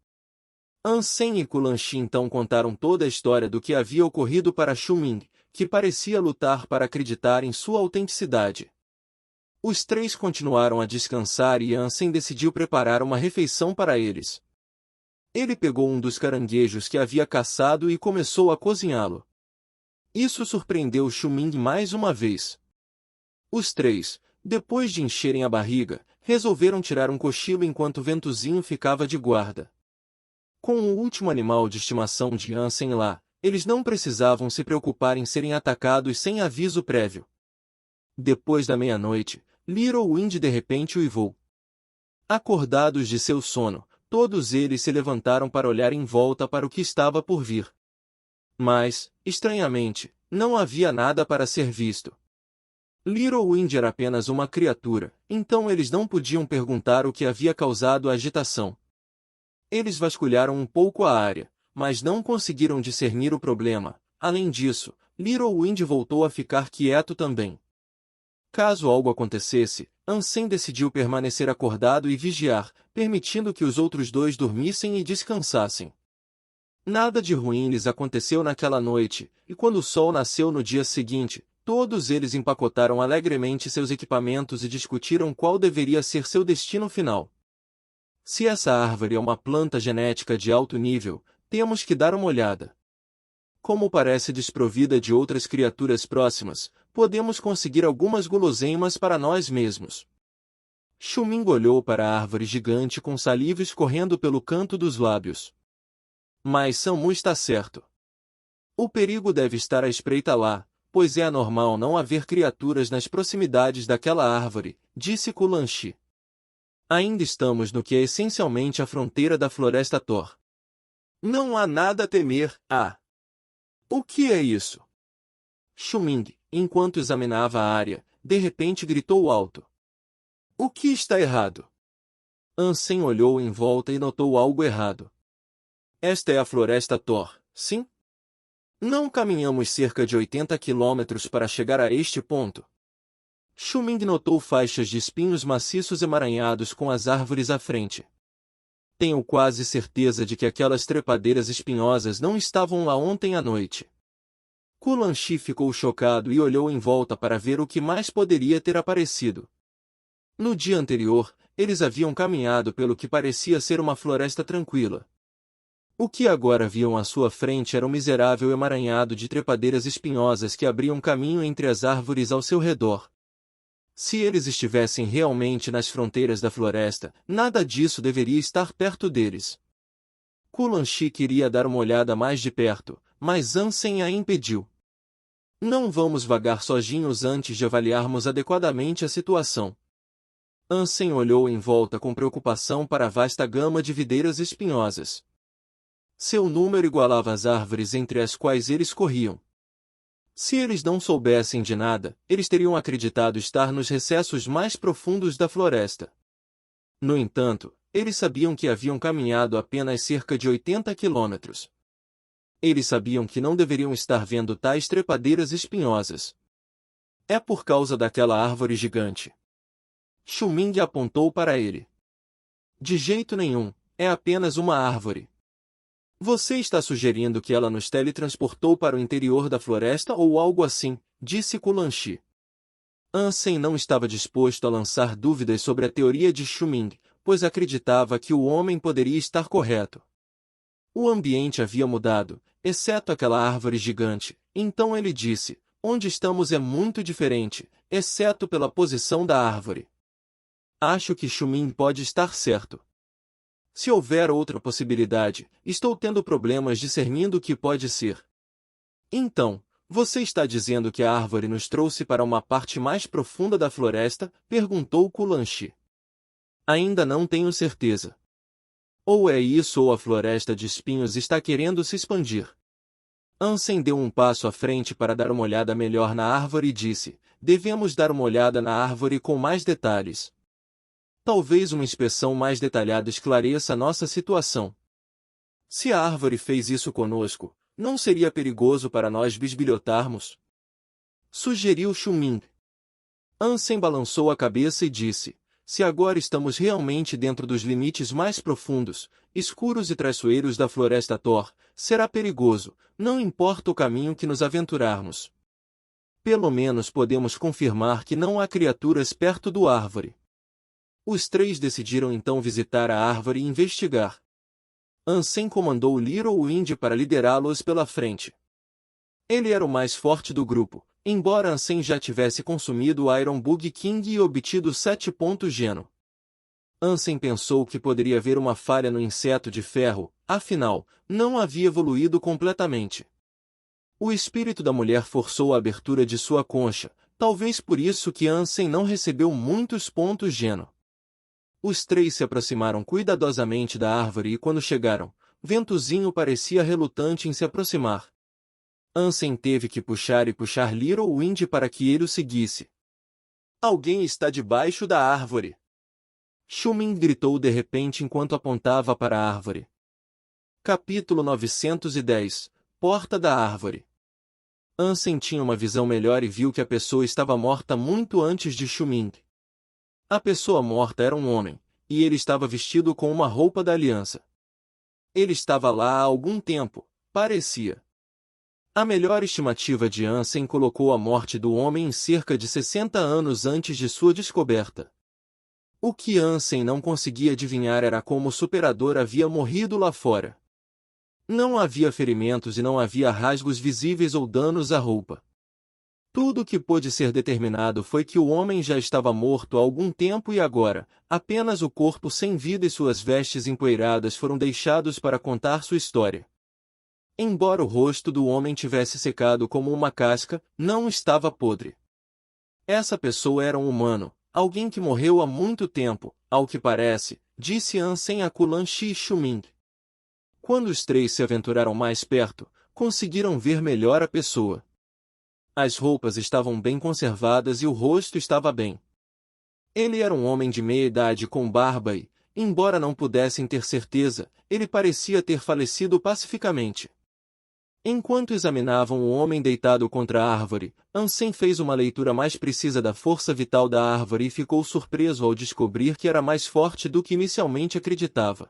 Ansem e Kulanshi então contaram toda a história do que havia ocorrido para Shuming, que parecia lutar para acreditar em sua autenticidade. Os três continuaram a descansar e Ansem decidiu preparar uma refeição para eles. Ele pegou um dos caranguejos que havia caçado e começou a cozinhá-lo. Isso surpreendeu Shuming mais uma vez. Os três, depois de encherem a barriga, resolveram tirar um cochilo enquanto Ventozinho ficava de guarda. Com o último animal de estimação de Ansem lá, eles não precisavam se preocupar em serem atacados sem aviso prévio. Depois da meia-noite, Little Wind de repente uivou. Acordados de seu sono, todos eles se levantaram para olhar em volta para o que estava por vir. Mas, estranhamente, não havia nada para ser visto. Little Wind era apenas uma criatura, então eles não podiam perguntar o que havia causado a agitação. Eles vasculharam um pouco a área, mas não conseguiram discernir o problema. Além disso, Little Wind voltou a ficar quieto também. Caso algo acontecesse, Ansem decidiu permanecer acordado e vigiar, permitindo que os outros dois dormissem e descansassem. Nada de ruim lhes aconteceu naquela noite, e quando o sol nasceu no dia seguinte, todos eles empacotaram alegremente seus equipamentos e discutiram qual deveria ser seu destino final. Se essa árvore é uma planta genética de alto nível, temos que dar uma olhada. Como parece desprovida de outras criaturas próximas, podemos conseguir algumas guloseimas para nós mesmos. Shuming olhou para a árvore gigante com saliva escorrendo pelo canto dos lábios. Mas Samu está certo. O perigo deve estar à espreita lá, pois é anormal não haver criaturas nas proximidades daquela árvore, disse Kulanshi. Ainda estamos no que é essencialmente a fronteira da Floresta Thor. Não há nada a temer, O que é isso? Shuming, enquanto examinava a área, de repente gritou alto. O que está errado? Ansem olhou em volta e notou algo errado. Esta é a Floresta Thor, sim? Não caminhamos cerca de 80 quilômetros para chegar a este ponto. Shuming notou faixas de espinhos maciços emaranhados com as árvores à frente. Tenho quase certeza de que aquelas trepadeiras espinhosas não estavam lá ontem à noite. Kulanshi ficou chocado e olhou em volta para ver o que mais poderia ter aparecido. No dia anterior, eles haviam caminhado pelo que parecia ser uma floresta tranquila. O que agora viam à sua frente era um miserável emaranhado de trepadeiras espinhosas que abriam caminho entre as árvores ao seu redor. Se eles estivessem realmente nas fronteiras da floresta, nada disso deveria estar perto deles. Kulanshi queria dar uma olhada mais de perto, mas Ansem a impediu. Não vamos vagar sozinhos antes de avaliarmos adequadamente a situação. Ansem olhou em volta com preocupação para a vasta gama de videiras espinhosas. Seu número igualava as árvores entre as quais eles corriam. Se eles não soubessem de nada, eles teriam acreditado estar nos recessos mais profundos da floresta. No entanto, eles sabiam que haviam caminhado apenas cerca de 80 quilômetros. Eles sabiam que não deveriam estar vendo tais trepadeiras espinhosas. É por causa daquela árvore gigante. Shuming apontou para ele. De jeito nenhum, é apenas uma árvore. Você está sugerindo que ela nos teletransportou para o interior da floresta ou algo assim, disse Kulanshi. Ansem não estava disposto a lançar dúvidas sobre a teoria de Shuming, pois acreditava que o homem poderia estar correto. O ambiente havia mudado, exceto aquela árvore gigante, então ele disse, onde estamos é muito diferente, exceto pela posição da árvore. Acho que Shuming pode estar certo. Se houver outra possibilidade, estou tendo problemas discernindo o que pode ser. Então, você está dizendo que a árvore nos trouxe para uma parte mais profunda da floresta? Perguntou Kulanshi. Ainda não tenho certeza. Ou é isso ou a floresta de espinhos está querendo se expandir. Ansem deu um passo à frente para dar uma olhada melhor na árvore e disse, devemos dar uma olhada na árvore com mais detalhes. Talvez uma inspeção mais detalhada esclareça nossa situação. Se a árvore fez isso conosco, não seria perigoso para nós bisbilhotarmos? Sugeriu Shuming. Ansem balançou a cabeça e disse, se agora estamos realmente dentro dos limites mais profundos, escuros e traiçoeiros da floresta Thor, será perigoso, não importa o caminho que nos aventurarmos. Pelo menos podemos confirmar que não há criaturas perto do árvore. Os três decidiram então visitar a árvore e investigar. Ansem comandou Little Wind para liderá-los pela frente. Ele era o mais forte do grupo, embora Ansem já tivesse consumido o Iron Bug King e obtido 7 pontos Geno. Ansem pensou que poderia haver uma falha no inseto de ferro, afinal, não havia evoluído completamente. O espírito da mulher forçou a abertura de sua concha, talvez por isso que Ansem não recebeu muitos pontos Geno. Os três se aproximaram cuidadosamente da árvore e quando chegaram, Ventozinho parecia relutante em se aproximar. Ansem teve que puxar Little Wind para que ele o seguisse. Alguém está debaixo da árvore. Shuming gritou de repente enquanto apontava para a árvore. Capítulo 910 Porta da Árvore. Ansem tinha uma visão melhor e viu que a pessoa estava morta muito antes de Shuming. A pessoa morta era um homem, e ele estava vestido com uma roupa da aliança. Ele estava lá há algum tempo, parecia. A melhor estimativa de Ansem colocou a morte do homem em cerca de 60 anos antes de sua descoberta. O que Ansem não conseguia adivinhar era como o superador havia morrido lá fora. Não havia ferimentos e não havia rasgos visíveis ou danos à roupa. Tudo o que pôde ser determinado foi que o homem já estava morto há algum tempo e agora, apenas o corpo sem vida e suas vestes empoeiradas foram deixados para contar sua história. Embora o rosto do homem tivesse secado como uma casca, não estava podre. Essa pessoa era um humano, alguém que morreu há muito tempo, ao que parece, disse Ansem a Kulanshi e Shuming. Quando os três se aventuraram mais perto, conseguiram ver melhor a pessoa. As roupas estavam bem conservadas e o rosto estava bem. Ele era um homem de meia idade com barba e, embora não pudessem ter certeza, ele parecia ter falecido pacificamente. Enquanto examinavam o homem deitado contra a árvore, Ansem fez uma leitura mais precisa da força vital da árvore e ficou surpreso ao descobrir que era mais forte do que inicialmente acreditava.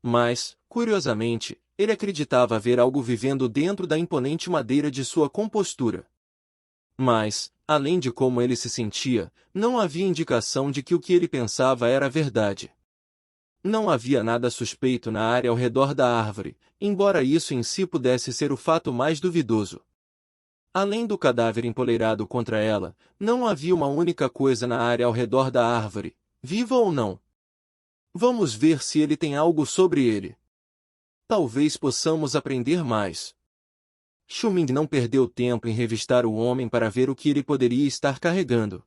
Mas, curiosamente, ele acreditava haver algo vivendo dentro da imponente madeira de sua compostura. Mas, além de como ele se sentia, não havia indicação de que o que ele pensava era verdade. Não havia nada suspeito na área ao redor da árvore, embora isso em si pudesse ser o fato mais duvidoso. Além do cadáver empoleirado contra ela, não havia uma única coisa na área ao redor da árvore, viva ou não. Vamos ver se ele tem algo sobre ele. Talvez possamos aprender mais. Shuming não perdeu tempo em revistar o homem para ver o que ele poderia estar carregando.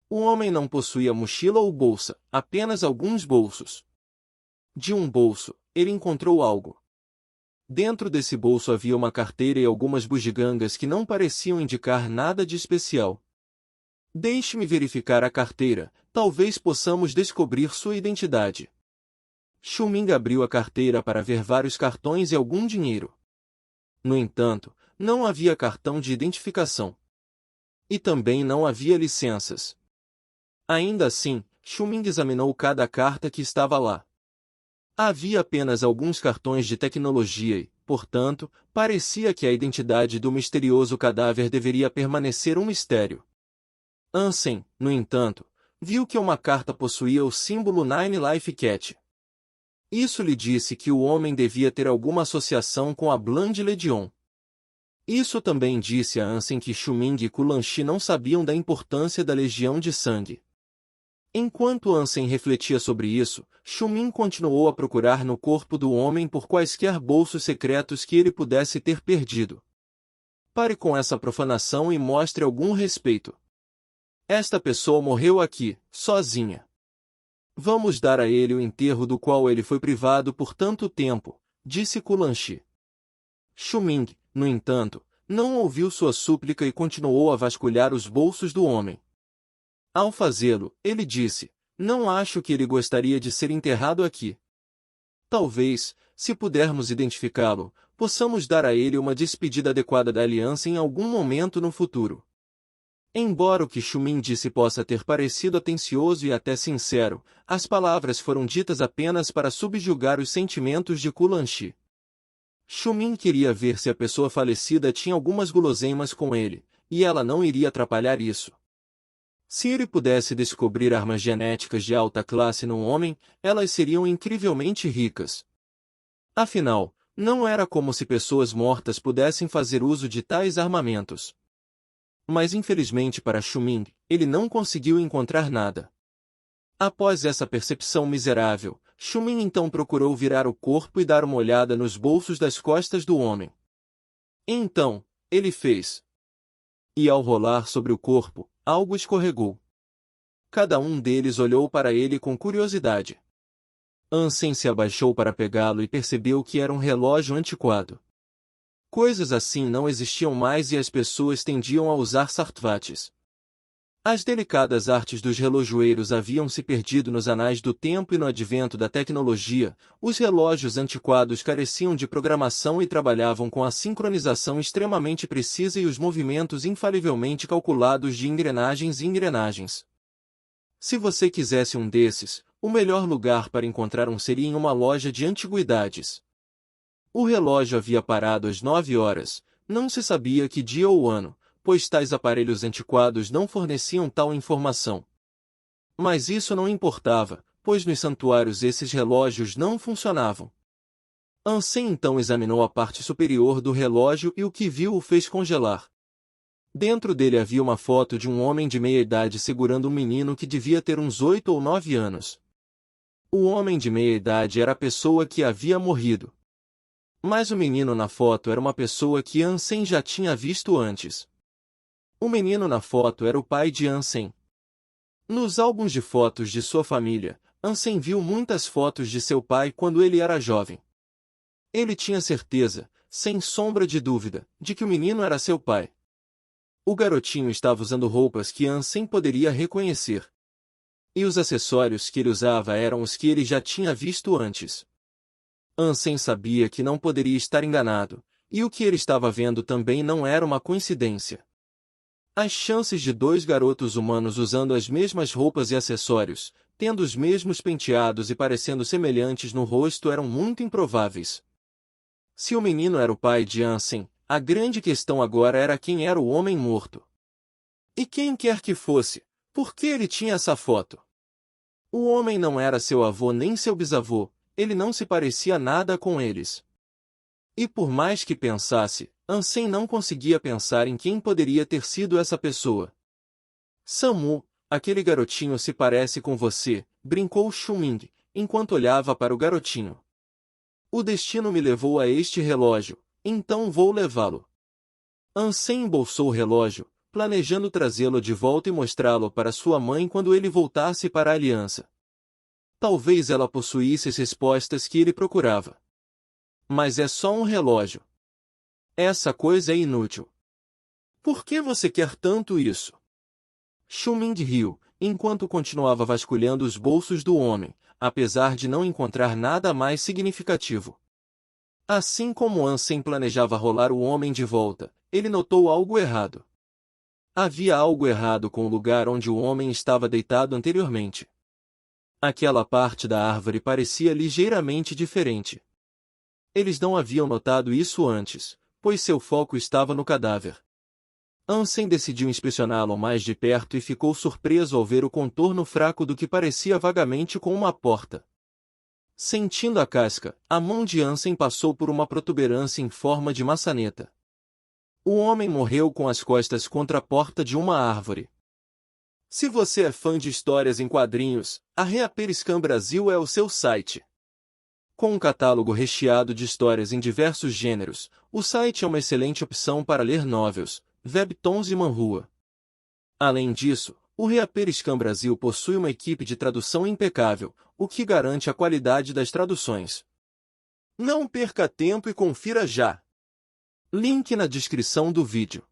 O homem não possuía mochila ou bolsa, apenas alguns bolsos. De um bolso, ele encontrou algo. Dentro desse bolso havia uma carteira e algumas bugigangas que não pareciam indicar nada de especial. Deixe-me verificar a carteira, talvez possamos descobrir sua identidade. Xu Ming abriu a carteira para ver vários cartões e algum dinheiro. No entanto, não havia cartão de identificação. E também não havia licenças. Ainda assim, Xu Ming examinou cada carta que estava lá. Havia apenas alguns cartões de tecnologia e, portanto, parecia que a identidade do misterioso cadáver deveria permanecer um mistério. Ansem, no entanto, viu que uma carta possuía o símbolo Nine Life Cat. Isso lhe disse que o homem devia ter alguma associação com a Bland Legion. Isso também disse a Ansem que Xu Ming e Kulan-Shi não sabiam da importância da Legião de Sangue. Enquanto Ansem refletia sobre isso, Xu Ming continuou a procurar no corpo do homem por quaisquer bolsos secretos que ele pudesse ter perdido. Pare com essa profanação e mostre algum respeito. Esta pessoa morreu aqui, sozinha. Vamos dar a ele o enterro do qual ele foi privado por tanto tempo, disse Kulan-Shi. Xu Ming, no entanto, não ouviu sua súplica e continuou a vasculhar os bolsos do homem. Ao fazê-lo, ele disse, não acho que ele gostaria de ser enterrado aqui. Talvez, se pudermos identificá-lo, possamos dar a ele uma despedida adequada da aliança em algum momento no futuro. Embora o que Xu Ming disse possa ter parecido atencioso e até sincero, as palavras foram ditas apenas para subjugar os sentimentos de Kulan-Shi. Xu Ming queria ver se a pessoa falecida tinha algumas guloseimas com ele, e ela não iria atrapalhar isso. Se ele pudesse descobrir armas genéticas de alta classe num homem, elas seriam incrivelmente ricas. Afinal, não era como se pessoas mortas pudessem fazer uso de tais armamentos. Mas infelizmente para Xu Ming, ele não conseguiu encontrar nada. Após essa percepção miserável, Xu Ming então procurou virar o corpo e dar uma olhada nos bolsos das costas do homem. Então, ele fez. E ao rolar sobre o corpo, algo escorregou. Cada um deles olhou para ele com curiosidade. Ansem se abaixou para pegá-lo e percebeu que era um relógio antiquado. Coisas assim não existiam mais e as pessoas tendiam a usar sartvates. As delicadas artes dos relojoeiros haviam se perdido nos anais do tempo e no advento da tecnologia, os relógios antiquados careciam de programação e trabalhavam com a sincronização extremamente precisa e os movimentos infalivelmente calculados de engrenagens e engrenagens. Se você quisesse um desses, o melhor lugar para encontrar um seria em uma loja de antiguidades. O relógio havia parado às 9 horas, não se sabia que dia ou ano, pois tais aparelhos antiquados não forneciam tal informação. Mas isso não importava, pois nos santuários esses relógios não funcionavam. Ansem então examinou a parte superior do relógio e o que viu o fez congelar. Dentro dele havia uma foto de um homem de meia idade segurando um menino que devia ter uns 8 ou 9 anos. O homem de meia idade era a pessoa que havia morrido. Mas o menino na foto era uma pessoa que Ansem já tinha visto antes. O menino na foto era o pai de Ansem. Nos álbuns de fotos de sua família, Ansem viu muitas fotos de seu pai quando ele era jovem. Ele tinha certeza, sem sombra de dúvida, de que o menino era seu pai. O garotinho estava usando roupas que Ansem poderia reconhecer. E os acessórios que ele usava eram os que ele já tinha visto antes. Ansem sabia que não poderia estar enganado, e o que ele estava vendo também não era uma coincidência. As chances de dois garotos humanos usando as mesmas roupas e acessórios, tendo os mesmos penteados e parecendo semelhantes no rosto eram muito improváveis. Se o menino era o pai de Ansem, a grande questão agora era quem era o homem morto. E quem quer que fosse, por que ele tinha essa foto? O homem não era seu avô nem seu bisavô, ele não se parecia nada com eles. E por mais que pensasse, Ansem não conseguia pensar em quem poderia ter sido essa pessoa. Samu, aquele garotinho se parece com você, brincou Xu Ming, enquanto olhava para o garotinho. O destino me levou a este relógio, então vou levá-lo. Ansem embolsou o relógio, planejando trazê-lo de volta e mostrá-lo para sua mãe quando ele voltasse para a aliança. Talvez ela possuísse as respostas que ele procurava. Mas é só um relógio. Essa coisa é inútil. Por que você quer tanto isso? Shuming riu, enquanto continuava vasculhando os bolsos do homem, apesar de não encontrar nada mais significativo. Assim como Ansem planejava rolar o homem de volta, ele notou algo errado. Havia algo errado com o lugar onde o homem estava deitado anteriormente. Aquela parte da árvore parecia ligeiramente diferente. Eles não haviam notado isso antes, pois seu foco estava no cadáver. Ansem decidiu inspecioná-lo mais de perto e ficou surpreso ao ver o contorno fraco do que parecia vagamente com uma porta. Sentindo a casca, a mão de Ansem passou por uma protuberância em forma de maçaneta. O homem morreu com as costas contra a porta de uma árvore. Se você é fã de histórias em quadrinhos, a Reaperiscan Brasil é o seu site. Com um catálogo recheado de histórias em diversos gêneros, o site é uma excelente opção para ler novels, webtoons e manhua. Além disso, o Reaperiscan Brasil possui uma equipe de tradução impecável, o que garante a qualidade das traduções. Não perca tempo e confira já! Link na descrição do vídeo.